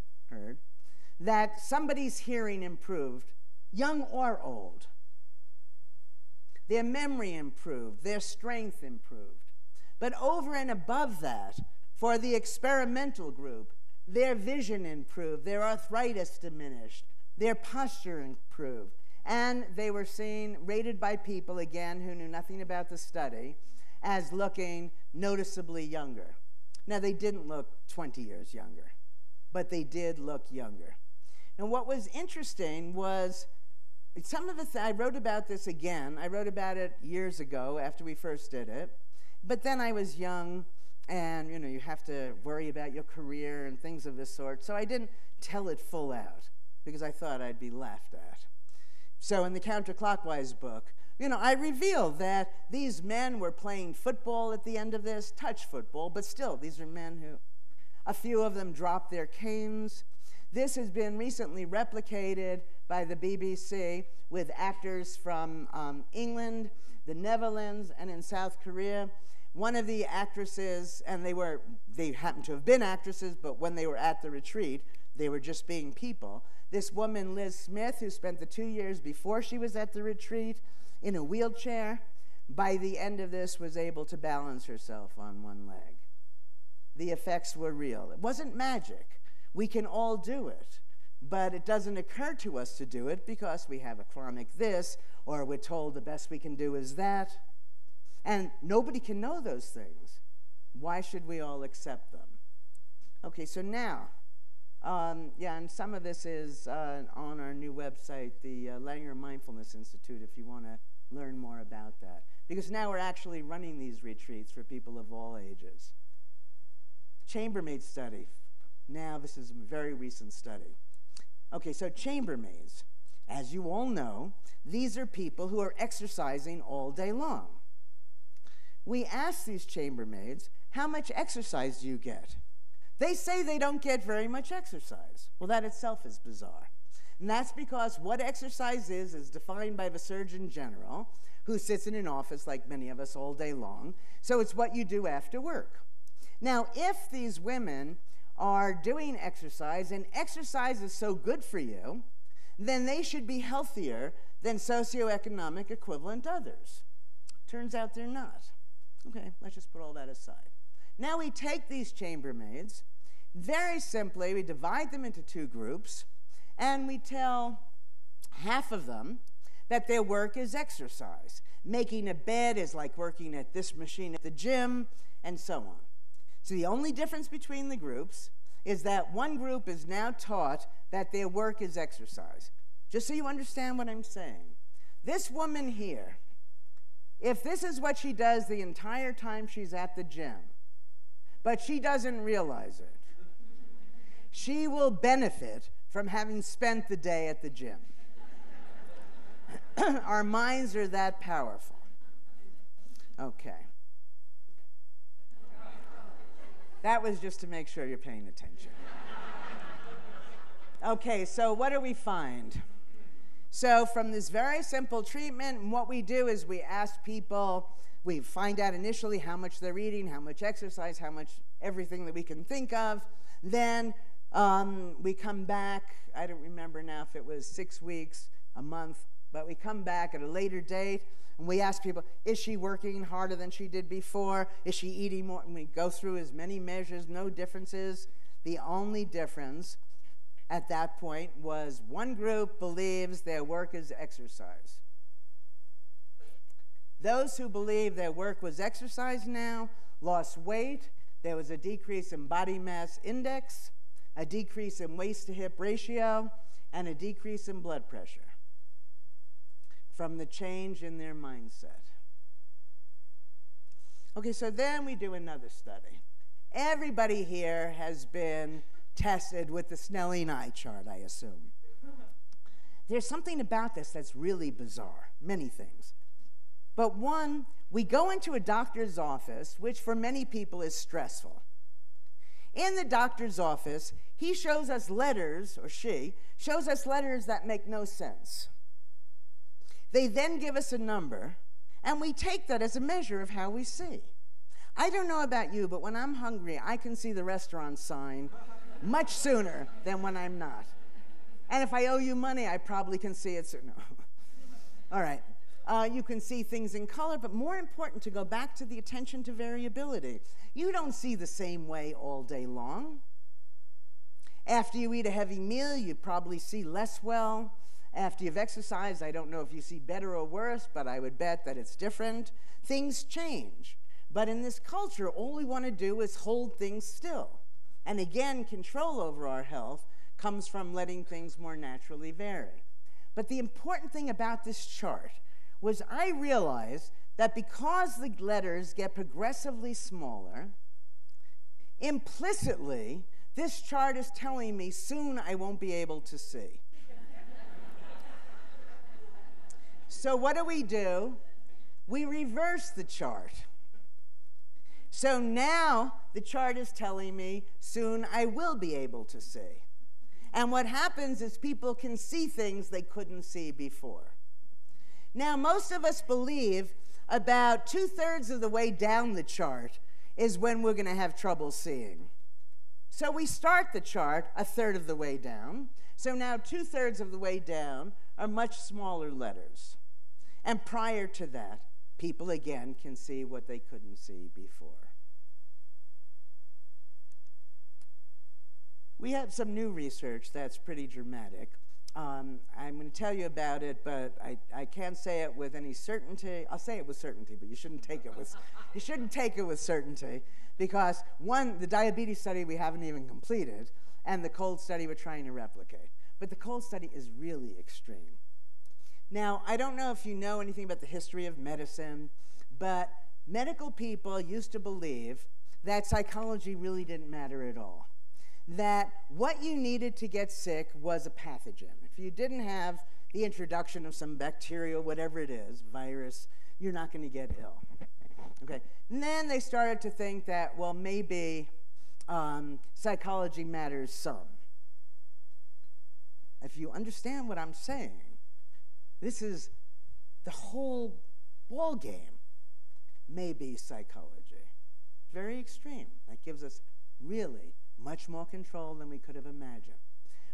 S1: that somebody's hearing improved, young or old. Their memory improved, their strength improved. But over and above that, for the experimental group, their vision improved, their arthritis diminished, their posture improved, and they were rated by people, again, who knew nothing about the study, as looking noticeably younger. Now, they didn't look 20 years younger, but they did look younger. And what was interesting was some of I wrote about this again. I wrote about it years ago after we first did it. But then I was young, and you have to worry about your career and things of this sort. So I didn't tell it full out because I thought I'd be laughed at. So in the Counterclockwise book, I revealed that these men were playing football at the end of this, touch football, but still, these are men who, a few of them dropped their canes. This has been recently replicated by the BBC with actors from England, the Netherlands, and in South Korea. One of the actresses, and they happened to have been actresses, but when they were at the retreat, they were just being people. This woman, Liz Smith, who spent the 2 years before she was at the retreat in a wheelchair, by the end of this was able to balance herself on one leg. The effects were real. It wasn't magic. We can all do it, but it doesn't occur to us to do it because we have a chronic this, or we're told the best we can do is that. And nobody can know those things. Why should we all accept them? Okay, so now, and some of this is on our new website, the Mindfulness Institute, if you want to learn more about that. Because now we're actually running these retreats for people of all ages. Chambermaid study. Now, this is a very recent study. Okay, so chambermaids, as you all know, these are people who are exercising all day long. We ask these chambermaids, how much exercise do you get? They say they don't get very much exercise. Well, that itself is bizarre. And that's because what exercise is defined by the Surgeon General, who sits in an office like many of us all day long. So it's what you do after work. Now, if these women are doing exercise, and exercise is so good for you, then they should be healthier than socioeconomic equivalent others. Turns out they're not. Okay, let's just put all that aside. Now we take these chambermaids, very simply, we divide them into two groups, and we tell half of them that their work is exercise. Making a bed is like working at this machine at the gym, and so on. So the only difference between the groups is that one group is now taught that their work is exercise. Just so you understand what I'm saying. This woman here, if this is what she does the entire time she's at the gym, but she doesn't realize it, she will benefit from having spent the day at the gym. Our minds are that powerful. Okay. That was just to make sure you're paying attention. Okay, so what do we find? So from this very simple treatment, what we do is we ask people, we find out initially how much they're eating, how much exercise, how much everything that we can think of. Then we come back, I don't remember now if it was 6 weeks, a month, but we come back at a later date, and we ask people, is she working harder than she did before? Is she eating more? And we go through as many measures, no differences. The only difference at that point was one group believes their work is exercise. Those who believe their work was exercise now lost weight. There was a decrease in body mass index, a decrease in waist to hip ratio, and a decrease in blood pressure from the change in their mindset. Okay, so then we do another study. Everybody here has been tested with the Snelling eye chart, I assume. There's something about this that's really bizarre, many things. But one, we go into a doctor's office, which for many people is stressful. In the doctor's office, he shows us letters, or she, shows us letters that make no sense. They then give us a number, and we take that as a measure of how we see. I don't know about you, but when I'm hungry, I can see the restaurant sign much sooner than when I'm not. And if I owe you money, I probably can see it sooner. All right. You can see things in color, but more important, to go back to the attention to variability. You don't see the same way all day long. After you eat a heavy meal, you probably see less well. After you've exercised, I don't know if you see better or worse, but I would bet that it's different. Things change. But in this culture, all we want to do is hold things still. And again, control over our health comes from letting things more naturally vary. But the important thing about this chart was I realized that because the letters get progressively smaller, implicitly, this chart is telling me soon I won't be able to see. So what do? We reverse the chart. So now the chart is telling me soon I will be able to see. And what happens is people can see things they couldn't see before. Now, most of us believe about 2/3 of the way down the chart is when we're going to have trouble seeing. So we start the chart 1/3 of the way down. So now 2/3 of the way down are much smaller letters. And prior to that, people again can see what they couldn't see before. We have some new research that's pretty dramatic. I'm going to tell you about it, but I can't say it with any certainty. I'll say it with certainty, but you shouldn't take it with certainty, because one, the diabetes study we haven't even completed, and the cold study we're trying to replicate. But the cold study is really extreme. Now, I don't know if you know anything about the history of medicine, but medical people used to believe that psychology really didn't matter at all. That what you needed to get sick was a pathogen. If you didn't have the introduction of some bacteria, whatever it is, virus, you're not going to get ill. Okay. And then they started to think that, well, maybe psychology matters some. If you understand what I'm saying, this is the whole ball game. Maybe psychology. Very extreme. That gives us really much more control than we could have imagined.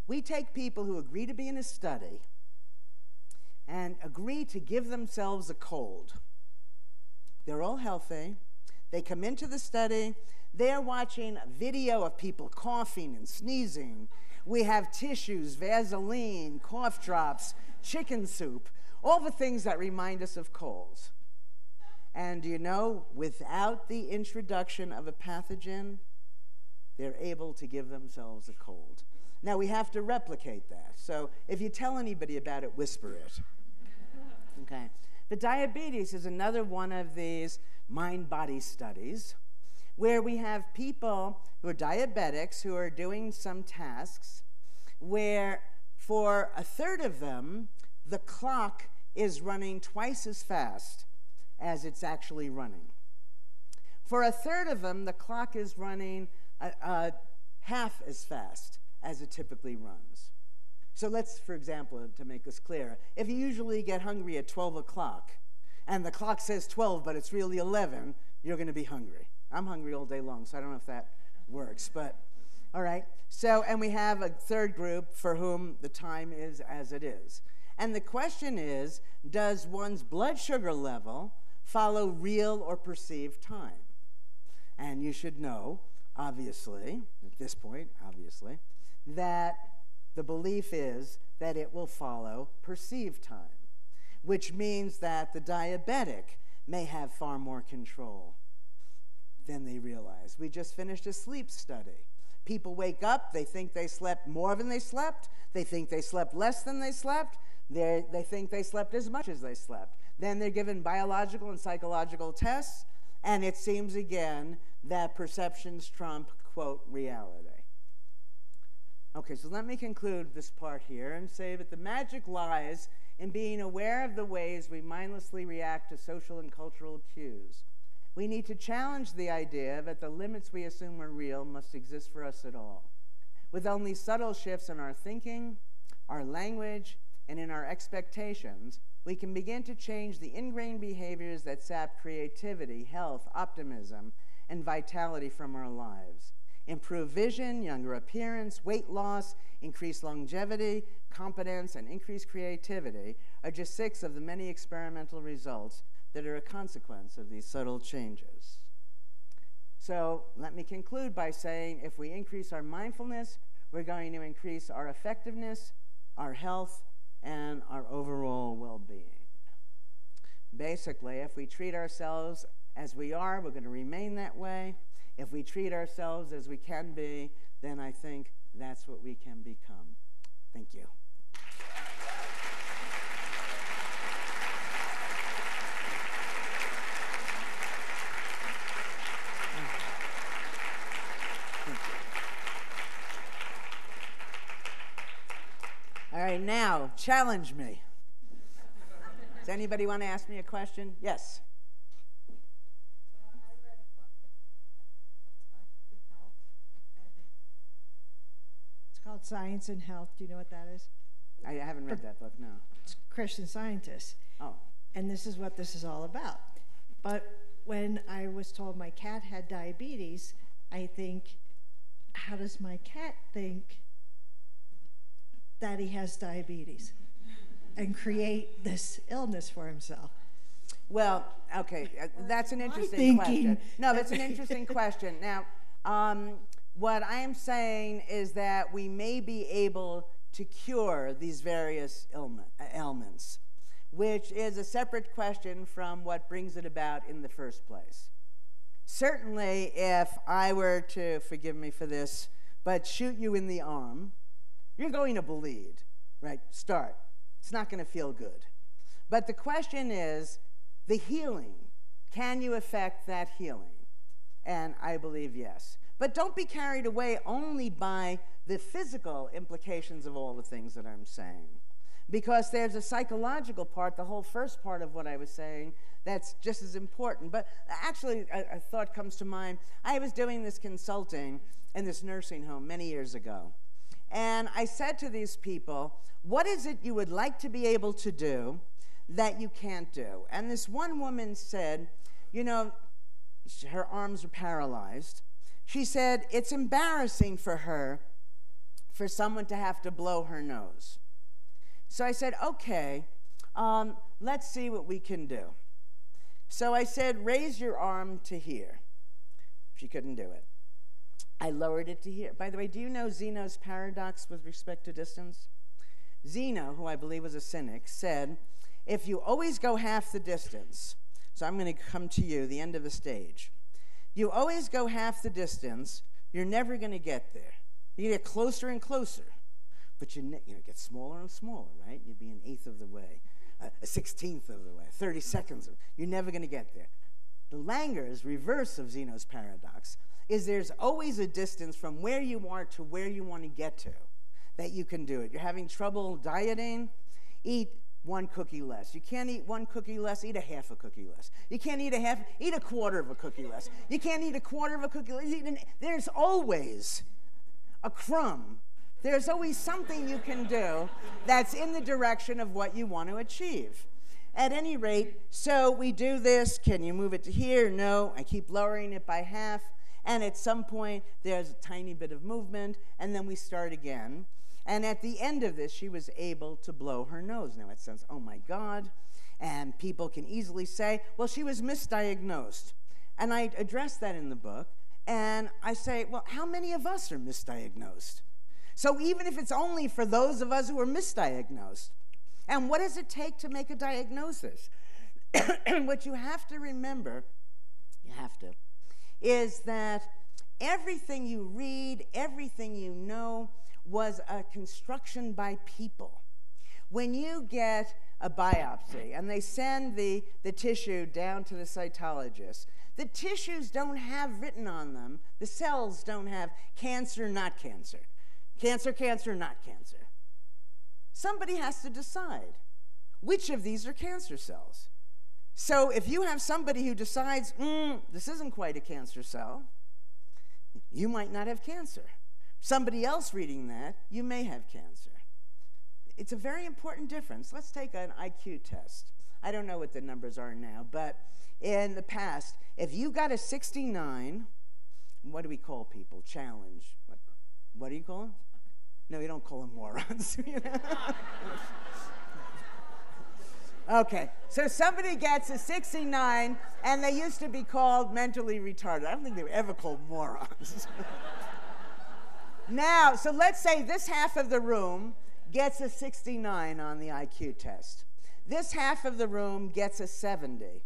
S1: We take people who agree to be in a study and agree to give themselves a cold. They're all healthy. They come into the study. They're watching a video of people coughing and sneezing. We have tissues, Vaseline, cough drops, chicken soup, all the things that remind us of colds. And you know, without the introduction of a pathogen, they're able to give themselves a cold. Now, we have to replicate that. So if you tell anybody about it, whisper it. Okay. But diabetes is another one of these mind-body studies where we have people who are diabetics who are doing some tasks where for 1/3 of them, the clock is running twice as fast as it's actually running. For 1/3 of them, the clock is running half as fast as it typically runs. So let's, for example, to make this clear, if you usually get hungry at 12 o'clock and the clock says 12 but it's really 11, you're going to be hungry. I'm hungry all day long, so I don't know if that works, but all right. So, and we have a third group for whom the time is as it is. And the question is, does one's blood sugar level follow real or perceived time? And you should know, obviously, at this point, obviously, that the belief is that it will follow perceived time, which means that the diabetic may have far more control than they realize. We just finished a sleep study. People wake up, they think they slept more than they slept, they think they slept less than they slept, they think they slept as much as they slept. Then they're given biological and psychological tests, and it seems again that perceptions trump, quote, reality. Okay, so let me conclude this part here and say that the magic lies in being aware of the ways we mindlessly react to social and cultural cues. We need to challenge the idea that the limits we assume are real must exist for us at all. With only subtle shifts in our thinking, our language, and in our expectations, we can begin to change the ingrained behaviors that sap creativity, health, optimism, and vitality from our lives. Improved vision, younger appearance, weight loss, increased longevity, competence, and increased creativity are just 6 of the many experimental results that are a consequence of these subtle changes. So let me conclude by saying if we increase our mindfulness, we're going to increase our effectiveness, our health, and our overall well-being. Basically, if we treat ourselves as we are, we're going to remain that way. If we treat ourselves as we can be, then I think that's what we can become. Thank you. All right, now, challenge me. Does anybody want to ask me a question? Yes.
S2: It's called Science and Health. Do you know what that is?
S1: I haven't read that book, no.
S2: It's Christian Scientists.
S1: Oh.
S2: And this is what this is all about. But when I was told my cat had diabetes, I think, how does my cat think that he has diabetes and create this illness for himself?
S1: Well, okay, that's an interesting question. No, that's an interesting question. Now, what I am saying is that we may be able to cure these various ailments, which is a separate question from what brings it about in the first place. Certainly, if I were to, forgive me for this, but shoot you in the arm, you're going to bleed, right? Start. It's not going to feel good. But the question is, the healing, can you affect that healing? And I believe yes. But don't be carried away only by the physical implications of all the things that I'm saying. Because there's a psychological part, the whole first part of what I was saying, that's just as important. But actually, a thought comes to mind. I was doing this consulting in this nursing home many years ago. And I said to these people, what is it you would like to be able to do that you can't do? And this one woman said, you know, her arms are paralyzed. She said it's embarrassing for her for someone to have to blow her nose. So I said, okay, let's see what we can do. So I said, raise your arm to here. She couldn't do it. I lowered it to here. By the way, do you know Zeno's paradox with respect to distance? Zeno, who I believe was a cynic, said, if you always go half the distance, so I'm going to come to you, the end of the stage. You always go half the distance, you're never going to get there. You get closer and closer, but you get smaller and smaller, right? You'd be an eighth of the way, a 16th of the way, 30 seconds. You're never going to get there. The Langer's reverse of Zeno's paradox is there's always a distance from where you are to where you want to get to that you can do it. You're having trouble dieting, eat one cookie less. You can't eat one cookie less, eat a half a cookie less. You can't eat eat a quarter of a cookie less. You can't eat a quarter of a cookie less. There's always a crumb. There's always something you can do that's in the direction of what you want to achieve. At any rate, so we do this. Can you move it to here? No. I keep lowering it by half. And at some point, there's a tiny bit of movement, and then we start again. And at the end of this, she was able to blow her nose. Now it says, oh my God. And people can easily say, well, she was misdiagnosed. And I address that in the book. And I say, well, how many of us are misdiagnosed? So even if it's only for those of us who are misdiagnosed. And what does it take to make a diagnosis? What you have to remember, is that everything you read, everything you know, was a construction by people. When you get a biopsy and they send the tissue down to the cytologist, the tissues don't have written on them, the cells don't have cancer, not cancer. Cancer, cancer, not cancer. Somebody has to decide which of these are cancer cells. So if you have somebody who decides, this isn't quite a cancer cell, you might not have cancer. Somebody else reading that, you may have cancer. It's a very important difference. Let's take an IQ test. I don't know what the numbers are now, but in the past, if you got a 69, what do we call people? Challenge. What do you call them? No, you don't call them morons. Okay, so somebody gets a 69, and they used to be called mentally retarded. I don't think they were ever called morons. Now, so let's say this half of the room gets a 69 on the IQ test. This half of the room gets a 70.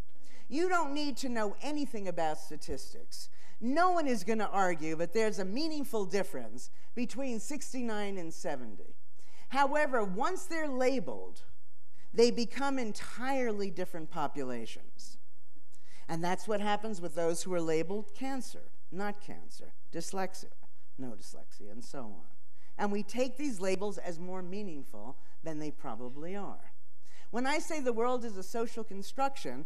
S1: You don't need to know anything about statistics. No one is going to argue that there's a meaningful difference between 69 and 70. However, once they're labeled, they become entirely different populations. And that's what happens with those who are labeled cancer, not cancer, dyslexia, no dyslexia, and so on. And we take these labels as more meaningful than they probably are. When I say the world is a social construction,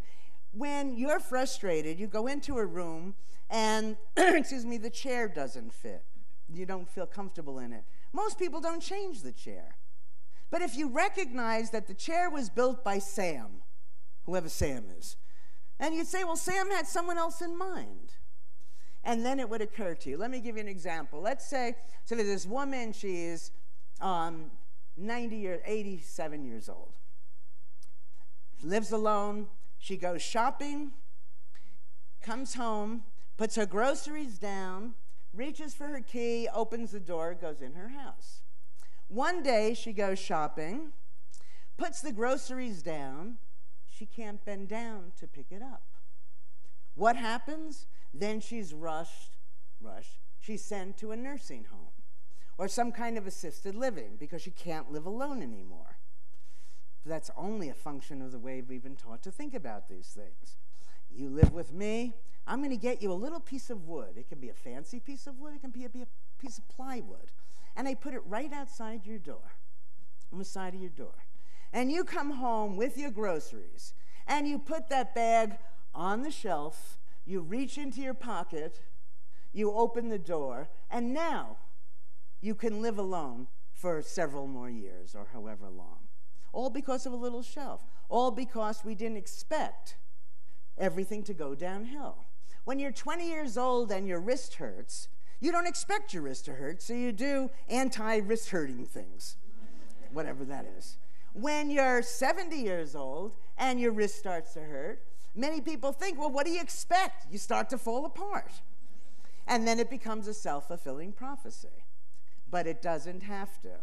S1: when you're frustrated, you go into a room and, excuse me, the chair doesn't fit. You don't feel comfortable in it. Most people don't change the chair. But if you recognize that the chair was built by Sam, whoever Sam is, and you'd say, well, Sam had someone else in mind. And then it would occur to you. Let me give you an example. Let's say, so there's this woman, she's 90 or 87 years old. Lives alone. She goes shopping, comes home, puts her groceries down, reaches for her key, opens the door, goes in her house. One day she goes shopping, puts the groceries down. She can't bend down to pick it up. What happens? Then she's rushed, she's sent to a nursing home or some kind of assisted living because she can't live alone anymore. That's only a function of the way we've been taught to think about these things. You live with me, I'm going to get you a little piece of wood. It can be a fancy piece of wood, it can be a piece of plywood. And I put it right outside your door, on the side of your door. And you come home with your groceries, and you put that bag on the shelf, you reach into your pocket, you open the door, and now you can live alone for several more years or however long. All because of a little shelf. All because we didn't expect everything to go downhill. When you're 20 years old and your wrist hurts, you don't expect your wrist to hurt, so you do anti-wrist hurting things, whatever that is. When you're 70 years old and your wrist starts to hurt, many people think, well, what do you expect? You start to fall apart. And then it becomes a self-fulfilling prophecy. But it doesn't have to.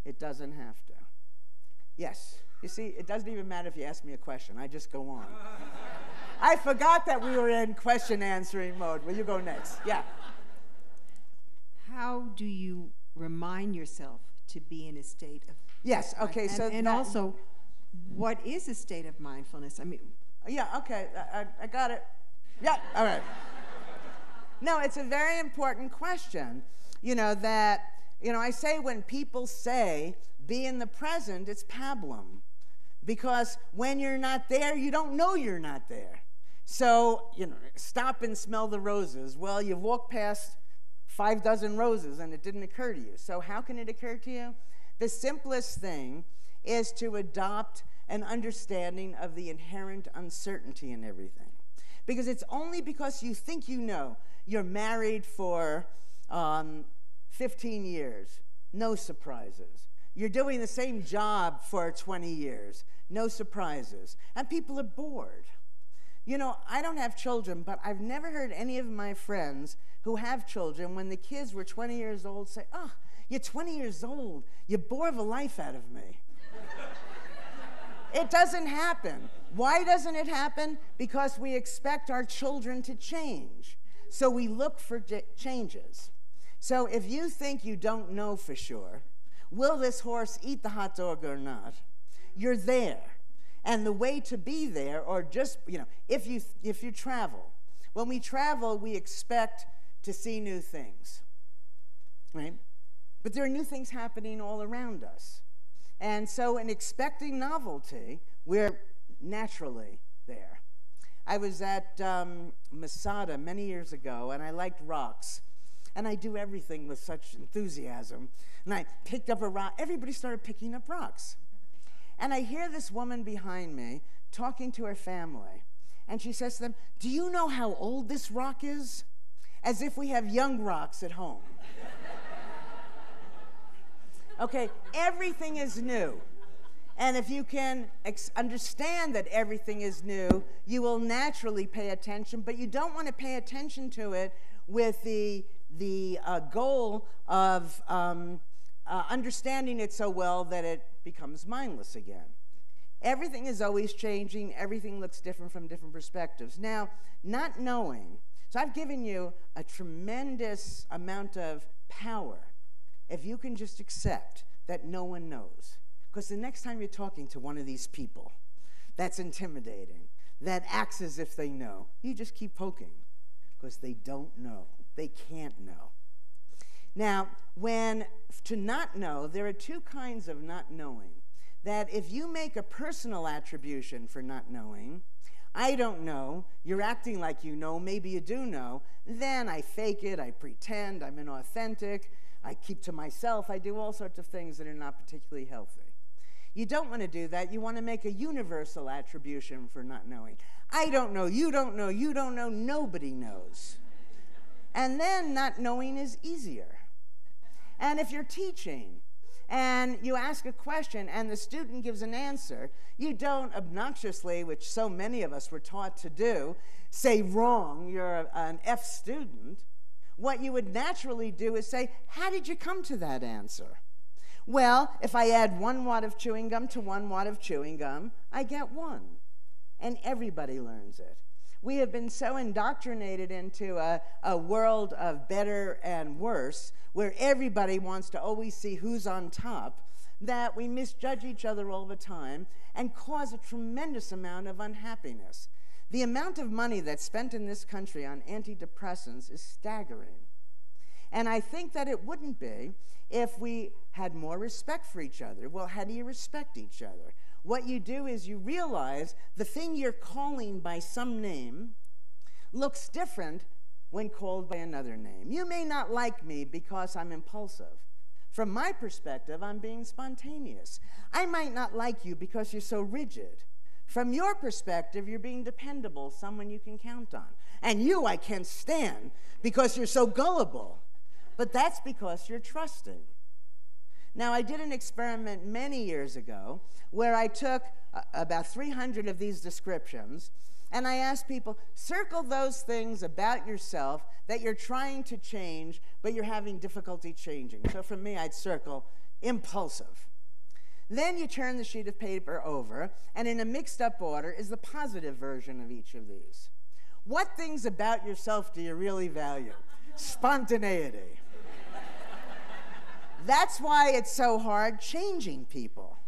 S1: It doesn't have to. Yes. You see, it doesn't even matter if you ask me a question. I just go on. I forgot that we were in question answering mode. Will you go next? Yeah.
S3: How do you remind yourself to be in a state of
S1: Yes, okay, so
S3: and also, what is a state of mindfulness? I mean,
S1: yeah, okay, I got it. Yeah, all right. No, it's a very important question. I say when people say, be in the present, it's pablum. Because when you're not there, you don't know you're not there. So, stop and smell the roses. Well, you walk past 5 dozen roses and it didn't occur to you. So how can it occur to you? The simplest thing is to adopt an understanding of the inherent uncertainty in everything. Because it's only because you think you know. You're married for 15 years, no surprises. You're doing the same job for 20 years, no surprises. And people are bored. I don't have children, but I've never heard any of my friends who have children, when the kids were 20 years old, say, oh, you're 20 years old. You bore the life out of me. It doesn't happen. Why doesn't it happen? Because we expect our children to change. So we look for changes. So if you think you don't know for sure, will this horse eat the hot dog or not? You're there. And the way to be there, or just, if you travel, when we travel, we expect to see new things, right? But there are new things happening all around us. And so in expecting novelty, we're naturally there. I was at Masada many years ago, and I liked rocks. And I do everything with such enthusiasm. And I picked up a rock. Everybody started picking up rocks. And I hear this woman behind me talking to her family. And she says to them, do you know how old this rock is? As if we have young rocks at home. Okay, everything is new. And if you can understand that everything is new, you will naturally pay attention, but you don't want to pay attention to it with the goal of understanding it so well that it becomes mindless again. Everything is always changing. Everything looks different from different perspectives. Now, not knowing, so I've given you a tremendous amount of power if you can just accept that no one knows. Because the next time you're talking to one of these people that's intimidating, that acts as if they know, you just keep poking because they don't know. They can't know. Now, to not know, there are two kinds of not knowing. That if you make a personal attribution for not knowing, I don't know, you're acting like you know, maybe you do know, then I fake it, I pretend, I'm inauthentic, I keep to myself, I do all sorts of things that are not particularly healthy. You don't want to do that. You want to make a universal attribution for not knowing. I don't know, you don't know, you don't know, nobody knows. And then not knowing is easier. And if you're teaching and you ask a question and the student gives an answer, you don't obnoxiously, which so many of us were taught to do, say wrong, you're an F student. What you would naturally do is say, how did you come to that answer? Well, if I add 1 watt of chewing gum to 1 watt of chewing gum, I get 1. And everybody learns it. We have been so indoctrinated into a world of better and worse, where everybody wants to always see who's on top, that we misjudge each other all the time and cause a tremendous amount of unhappiness. The amount of money that's spent in this country on antidepressants is staggering. And I think that it wouldn't be if we had more respect for each other. Well, how do you respect each other? What you do is you realize the thing you're calling by some name looks different when called by another name. You may not like me because I'm impulsive. From my perspective, I'm being spontaneous. I might not like you because you're so rigid. From your perspective, you're being dependable, someone you can count on. And you I can't stand because you're so gullible. But that's because you're trusting. Now, I did an experiment many years ago where I took about 300 of these descriptions, and I asked people, circle those things about yourself that you're trying to change, but you're having difficulty changing. So for me, I'd circle impulsive. Then you turn the sheet of paper over, and in a mixed-up order is the positive version of each of these. What things about yourself do you really value? Spontaneity. That's why it's so hard changing people,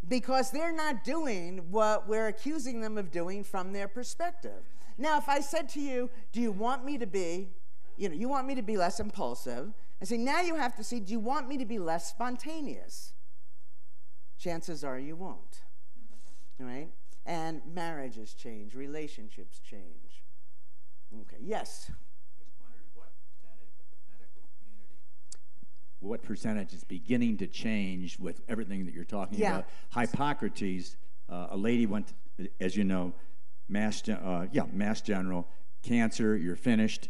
S1: because they're not doing what we're accusing them of doing from their perspective. Now, if I said to you, do you want me to be, you want me to be less impulsive, I say, now you have to see, do you want me to be less spontaneous? Chances are you won't, all right? And marriages change, relationships change. Okay, yes?
S4: What percentage is beginning to change with everything that you're talking about? Hippocrates, a lady went, as you know, Mass General, cancer, you're finished.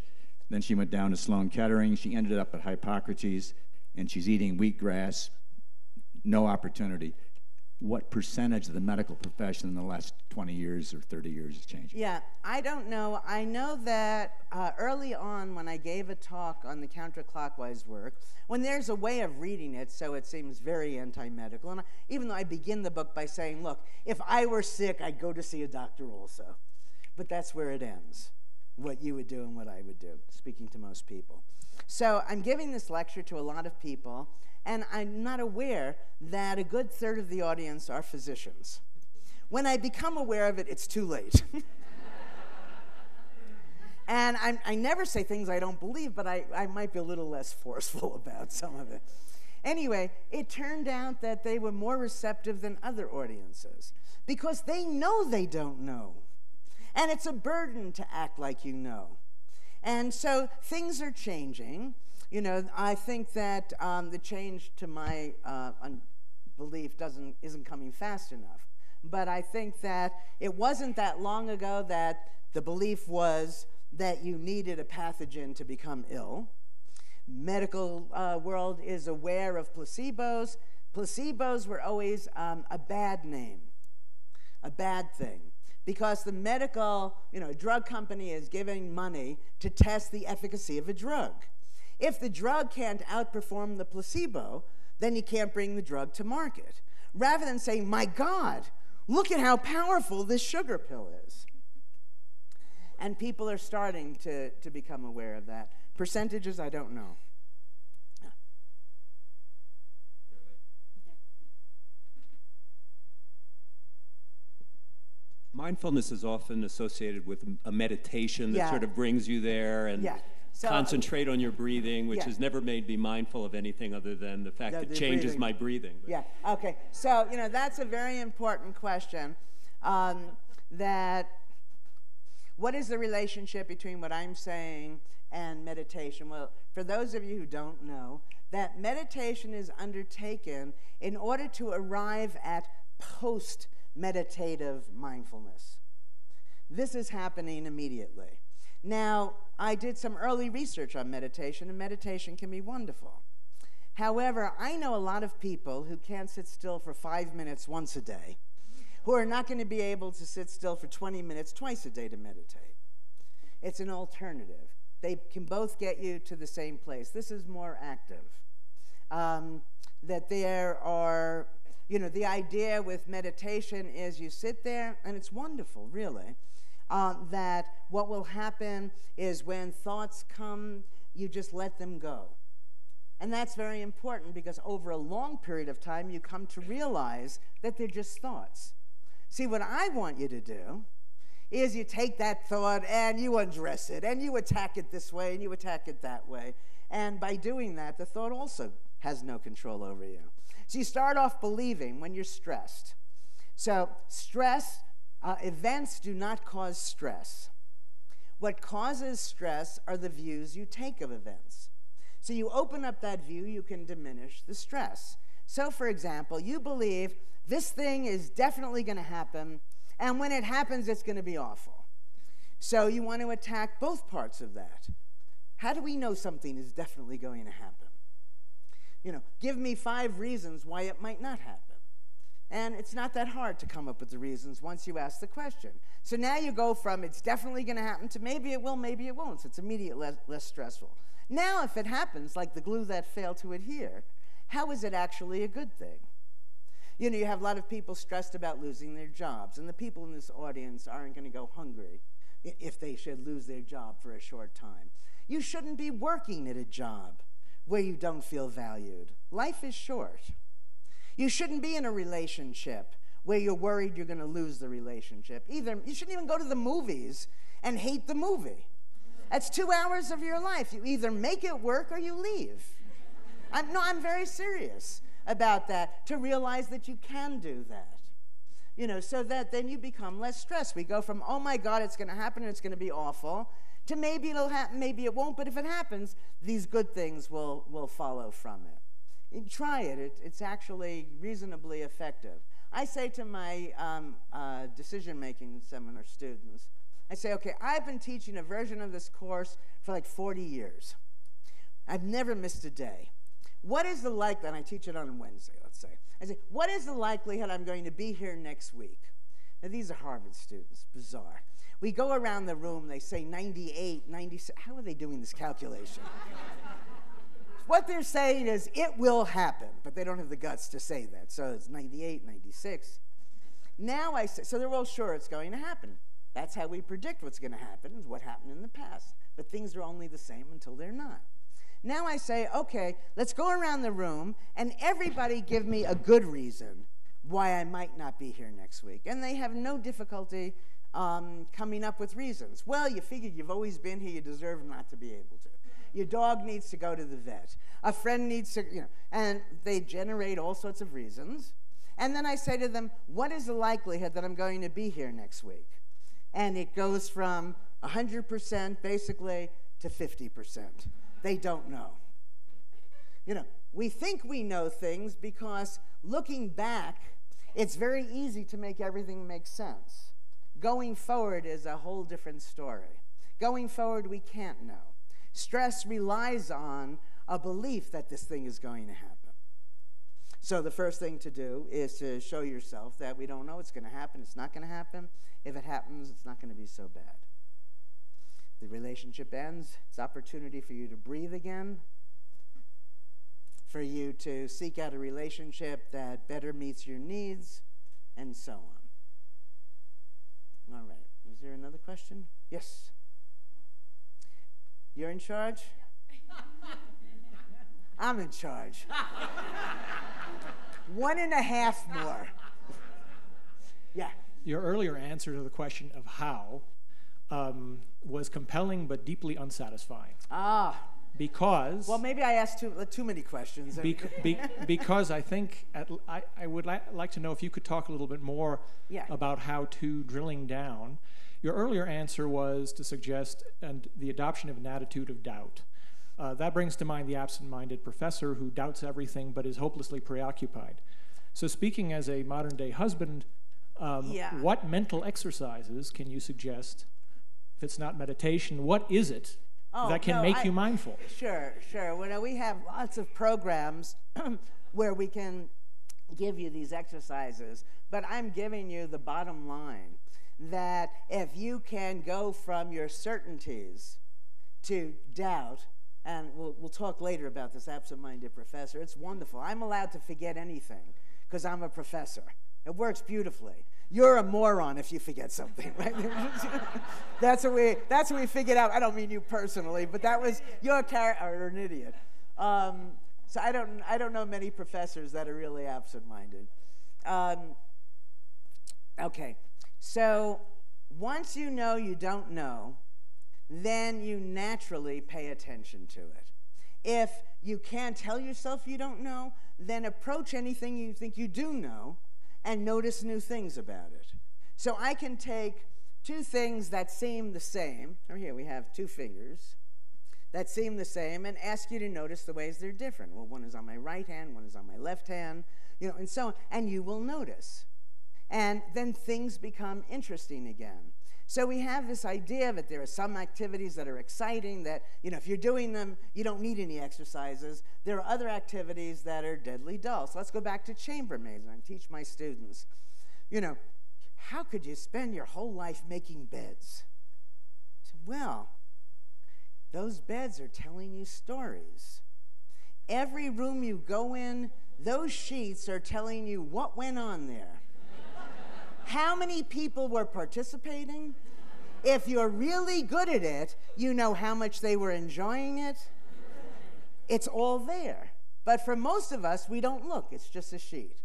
S4: Then she went down to Sloan Kettering. She ended up at Hippocrates, and she's eating wheatgrass, no opportunity. What percentage of the medical profession in the last 20 years or 30 years has changed?
S1: Yeah, I don't know. I know that early on when I gave a talk on the counterclockwise work, when there's a way of reading it so it seems very anti-medical, and even though I begin the book by saying, look, if I were sick, I'd go to see a doctor also. But that's where it ends, what you would do and what I would do, speaking to most people. So I'm giving this lecture to a lot of people, and I'm not aware that a good third of the audience are physicians. When I become aware of it, it's too late. And I never say things I don't believe, but I might be a little less forceful about some of it. Anyway, it turned out that they were more receptive than other audiences because they know they don't know. And it's a burden to act like you know. And so things are changing. I think that the change to my belief isn't coming fast enough. But I think that it wasn't that long ago that the belief was that you needed a pathogen to become ill. Medical world is aware of placebos. Placebos were always a bad name, a bad thing, because the medical, drug company is giving money to test the efficacy of a drug. If the drug can't outperform the placebo, then you can't bring the drug to market. Rather than saying, my God, look at how powerful this sugar pill is. And people are starting to become aware of that. Percentages, I don't know.
S5: Mindfulness is often associated with a meditation that sort of brings you there. And concentrate on your breathing, which
S1: Yeah.
S5: has never made me mindful of anything other than the fact it changes
S1: breathing.
S5: my breathing. But
S1: Yeah, okay. So, that's a very important question. That what is the relationship between what I'm saying and meditation? Well, for those of you who don't know, that meditation is undertaken in order to arrive at post-meditative mindfulness. This is happening immediately. Now, I did some early research on meditation, and meditation can be wonderful. However, I know a lot of people who can't sit still for 5 minutes once a day, who are not going to be able to sit still for 20 minutes twice a day to meditate. It's an alternative. They can both get you to the same place. This is more active. That there are, the idea with meditation is you sit there, and it's wonderful, really, that what will happen is when thoughts come, you just let them go. And that's very important because over a long period of time, you come to realize that they're just thoughts. See, what I want you to do is you take that thought and you undress it, and you attack it this way, and you attack it that way. And by doing that, the thought also has no control over you. So you start off believing when you're stressed. So events do not cause stress. What causes stress are the views you take of events. So you open up that view, you can diminish the stress. So, for example, you believe this thing is definitely going to happen, and when it happens, it's going to be awful. So you want to attack both parts of that. How do we know something is definitely going to happen? Give me 5 reasons why it might not happen. And it's not that hard to come up with the reasons once you ask the question. So now you go from it's definitely going to happen to maybe it will, maybe it won't. So it's immediately less stressful. Now, if it happens, like the glue that failed to adhere, how is it actually a good thing? You have a lot of people stressed about losing their jobs, and the people in this audience aren't going to go hungry if they should lose their job for a short time. You shouldn't be working at a job where you don't feel valued. Life is short. You shouldn't be in a relationship where you're worried you're going to lose the relationship. You shouldn't even go to the movies and hate the movie. That's 2 hours of your life. You either make it work or you leave. I'm very serious about that, to realize that you can do that. So that then you become less stressed. We go from, oh my God, it's going to happen and it's going to be awful, to maybe it'll happen, maybe it won't, but if it happens, these good things will follow from it. Try it. It's actually reasonably effective. I say to my decision-making seminar students, I say, okay, I've been teaching a version of this course for like 40 years. I've never missed a day. What is the likelihood, and I teach it on Wednesday, let's say. I say, what is the likelihood I'm going to be here next week? Now, these are Harvard students, bizarre. We go around the room, they say 98, 96. How are they doing this calculation? What they're saying is, it will happen, but they don't have the guts to say that. So it's 98, 96. Now I say, so they're all sure it's going to happen. That's how we predict what's going to happen, is what happened in the past. But things are only the same until they're not. Now I say, okay, let's go around the room, and everybody give me a good reason why I might not be here next week. And they have no difficulty coming up with reasons. Well, you figured you've always been here, you deserve not to be able to. Your dog needs to go to the vet. A friend needs to, and they generate all sorts of reasons. And then I say to them, what is the likelihood that I'm going to be here next week? And it goes from 100% basically to 50%. They don't know. We think we know things because looking back, it's very easy to make everything make sense. Going forward is a whole different story. Going forward, we can't know. Stress relies on a belief that this thing is going to happen. So the first thing to do is to show yourself that we don't know it's going to happen, it's not going to happen. If it happens, it's not going to be so bad. The relationship ends, it's opportunity for you to breathe again, for you to seek out a relationship that better meets your needs, and so on. All right, is there another question? Yes. You're in charge? I'm in charge. 1.5 more. Yeah.
S6: Your earlier answer to the question of how was compelling but deeply unsatisfying.
S1: Ah.
S6: Because
S1: Well, maybe I asked too many questions.
S6: because I think I would like to know if you could talk a little bit more about how to drilling down. Your earlier answer was to suggest the adoption of an attitude of doubt. That brings to mind the absent-minded professor who doubts everything but is hopelessly preoccupied. So speaking as a modern-day husband, what mental exercises can you suggest? If it's not meditation, what is it that can make you mindful?
S1: Sure. Well, we have lots of programs where we can give you these exercises, but I'm giving you the bottom line, that if you can go from your certainties to doubt, and we'll talk later about this absent-minded professor. It's wonderful. I'm allowed to forget anything because I'm a professor. It works beautifully. You're a moron if you forget something, right? That's what we figured out. I don't mean you personally, but that was your character, or an idiot. So I don't know many professors that are really absent-minded. Okay, so once you know you don't know, then you naturally pay attention to it. If you can't tell yourself you don't know, then approach anything you think you do know and notice new things about it. So I can take two things that seem the same, or here we have two fingers that seem the same, and ask you to notice the ways they're different. Well, one is on my right hand, one is on my left hand, and so on, and you will notice. And then things become interesting again. So we have this idea that there are some activities that are exciting, that, if you're doing them, you don't need any exercises. There are other activities that are deadly dull. So let's go back to chambermaids. I teach my students, how could you spend your whole life making beds? So, well, those beds are telling you stories. Every room you go in, those sheets are telling you what went on there. How many people were participating? If you're really good at it, you know how much they were enjoying it. It's all there. But for most of us, we don't look. It's just a sheet.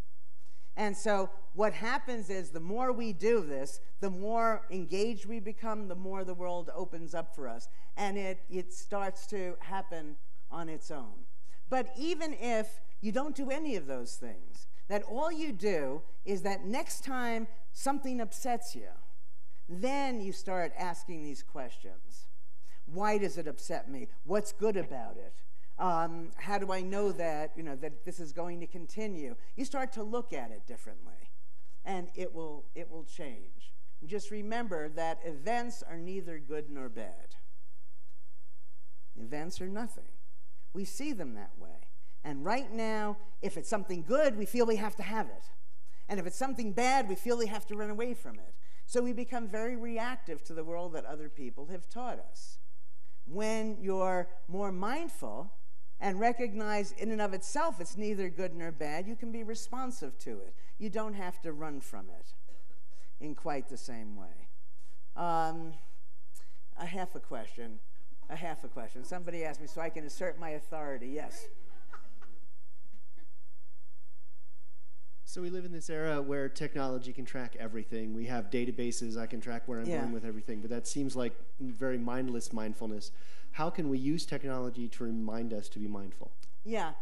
S1: And so what happens is the more we do this, the more engaged we become, the more the world opens up for us. And it starts to happen on its own. But even if you don't do any of those things, that all you do is that next time something upsets you, then you start asking these questions. Why does it upset me? What's good about it? How do I know that, that this is going to continue? You start to look at it differently, and it will change. Just remember that events are neither good nor bad. Events are nothing. We see them that way. And right now, if it's something good, we feel we have to have it. And if it's something bad, we feel we have to run away from it. So we become very reactive to the world that other people have taught us. When you're more mindful and recognize in and of itself it's neither good nor bad, you can be responsive to it. You don't have to run from it in quite the same way. A half a question. Somebody asked me so I can assert my authority. Yes.
S7: So we live in this era where technology can track everything. We have databases. I can track where I'm going with everything. But that seems like very mindless mindfulness. How can we use technology to remind us to be mindful?
S1: Yeah.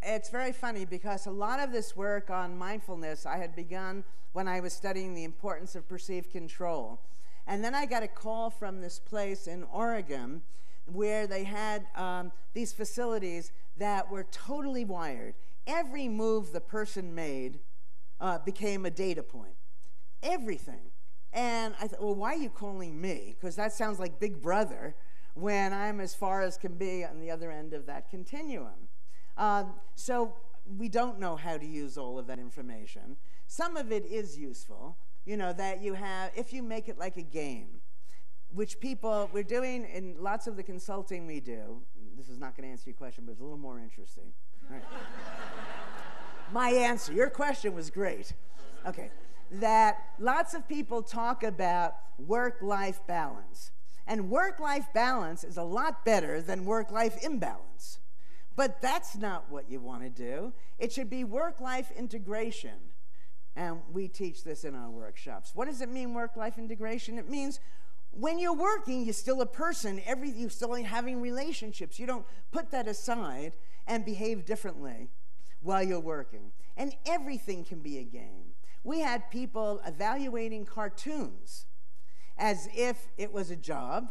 S1: It's very funny because a lot of this work on mindfulness I had begun when I was studying the importance of perceived control. And then I got a call from this place in Oregon where they had these facilities that were totally wired. Every move the person made became a data point. Everything. And I thought, well, why are you calling me? Because that sounds like Big Brother when I'm as far as can be on the other end of that continuum. So we don't know how to use all of that information. Some of it is useful, that you have, if you make it like a game, which we're doing in lots of the consulting we do. This is not going to answer your question, but it's a little more interesting. Right. My answer, your question was great. Okay, that lots of people talk about work-life balance. And work-life balance is a lot better than work-life imbalance. But that's not what you want to do. It should be work-life integration. And we teach this in our workshops. What does it mean, work-life integration? It means When you're working, you're still a person. You're still having relationships. You don't put that aside and behave differently while you're working. And everything can be a game. We had people evaluating cartoons as if it was a job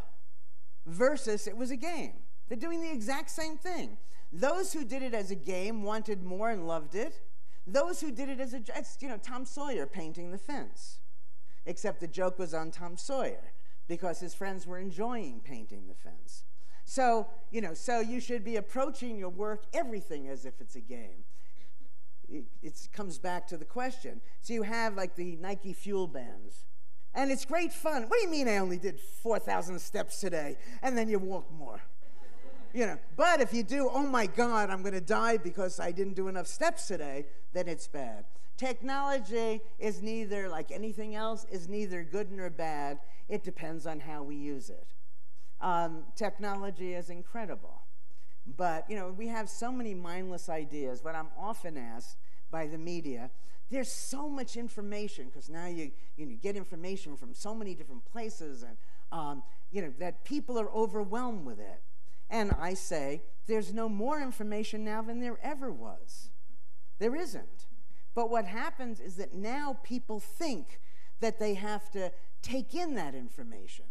S1: versus it was a game. They're doing the exact same thing. Those who did it as a game wanted more and loved it. Those who did it as it's, Tom Sawyer painting the fence. Except the joke was on Tom Sawyer because his friends were enjoying painting the fence. So you should be approaching your work, everything, as if it's a game. It comes back to the question. So you have like the Nike Fuel bands. And it's great fun. What do you mean I only did 4,000 steps today? And then you walk more. But if you do, oh my God, I'm going to die because I didn't do enough steps today, then it's bad. Technology is neither, like anything else, is neither good nor bad. It depends on how we use it. Technology is incredible. But, we have so many mindless ideas. What I'm often asked by the media, there's so much information, because now you get information from so many different places, and, that people are overwhelmed with it. And I say, there's no more information now than there ever was. There isn't. But what happens is that now people think that they have to take in that information.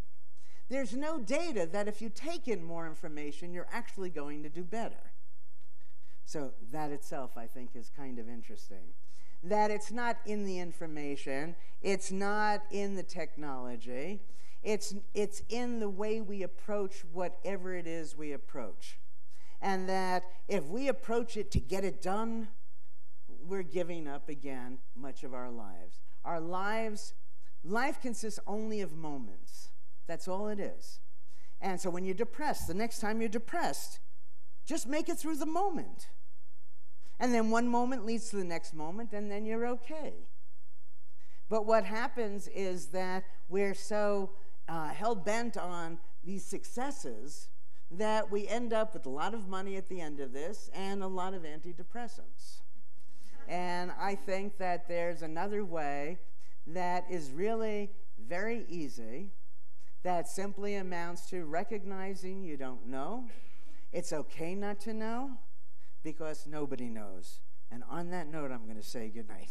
S1: There's no data that if you take in more information, you're actually going to do better. So that itself, I think, is kind of interesting. That it's not in the information, it's not in the technology, it's in the way we approach whatever it is we approach. And that if we approach it to get it done, we're giving up again much of our lives. Life consists only of moments. That's all it is. And so when you're depressed, the next time you're depressed, just make it through the moment. And then one moment leads to the next moment, and then you're okay. But what happens is that we're so hell-bent on these successes that we end up with a lot of money at the end of this and a lot of antidepressants. And I think that there's another way that is really very easy, that simply amounts to recognizing you don't know. It's okay not to know, because nobody knows. And on that note, I'm going to say good night.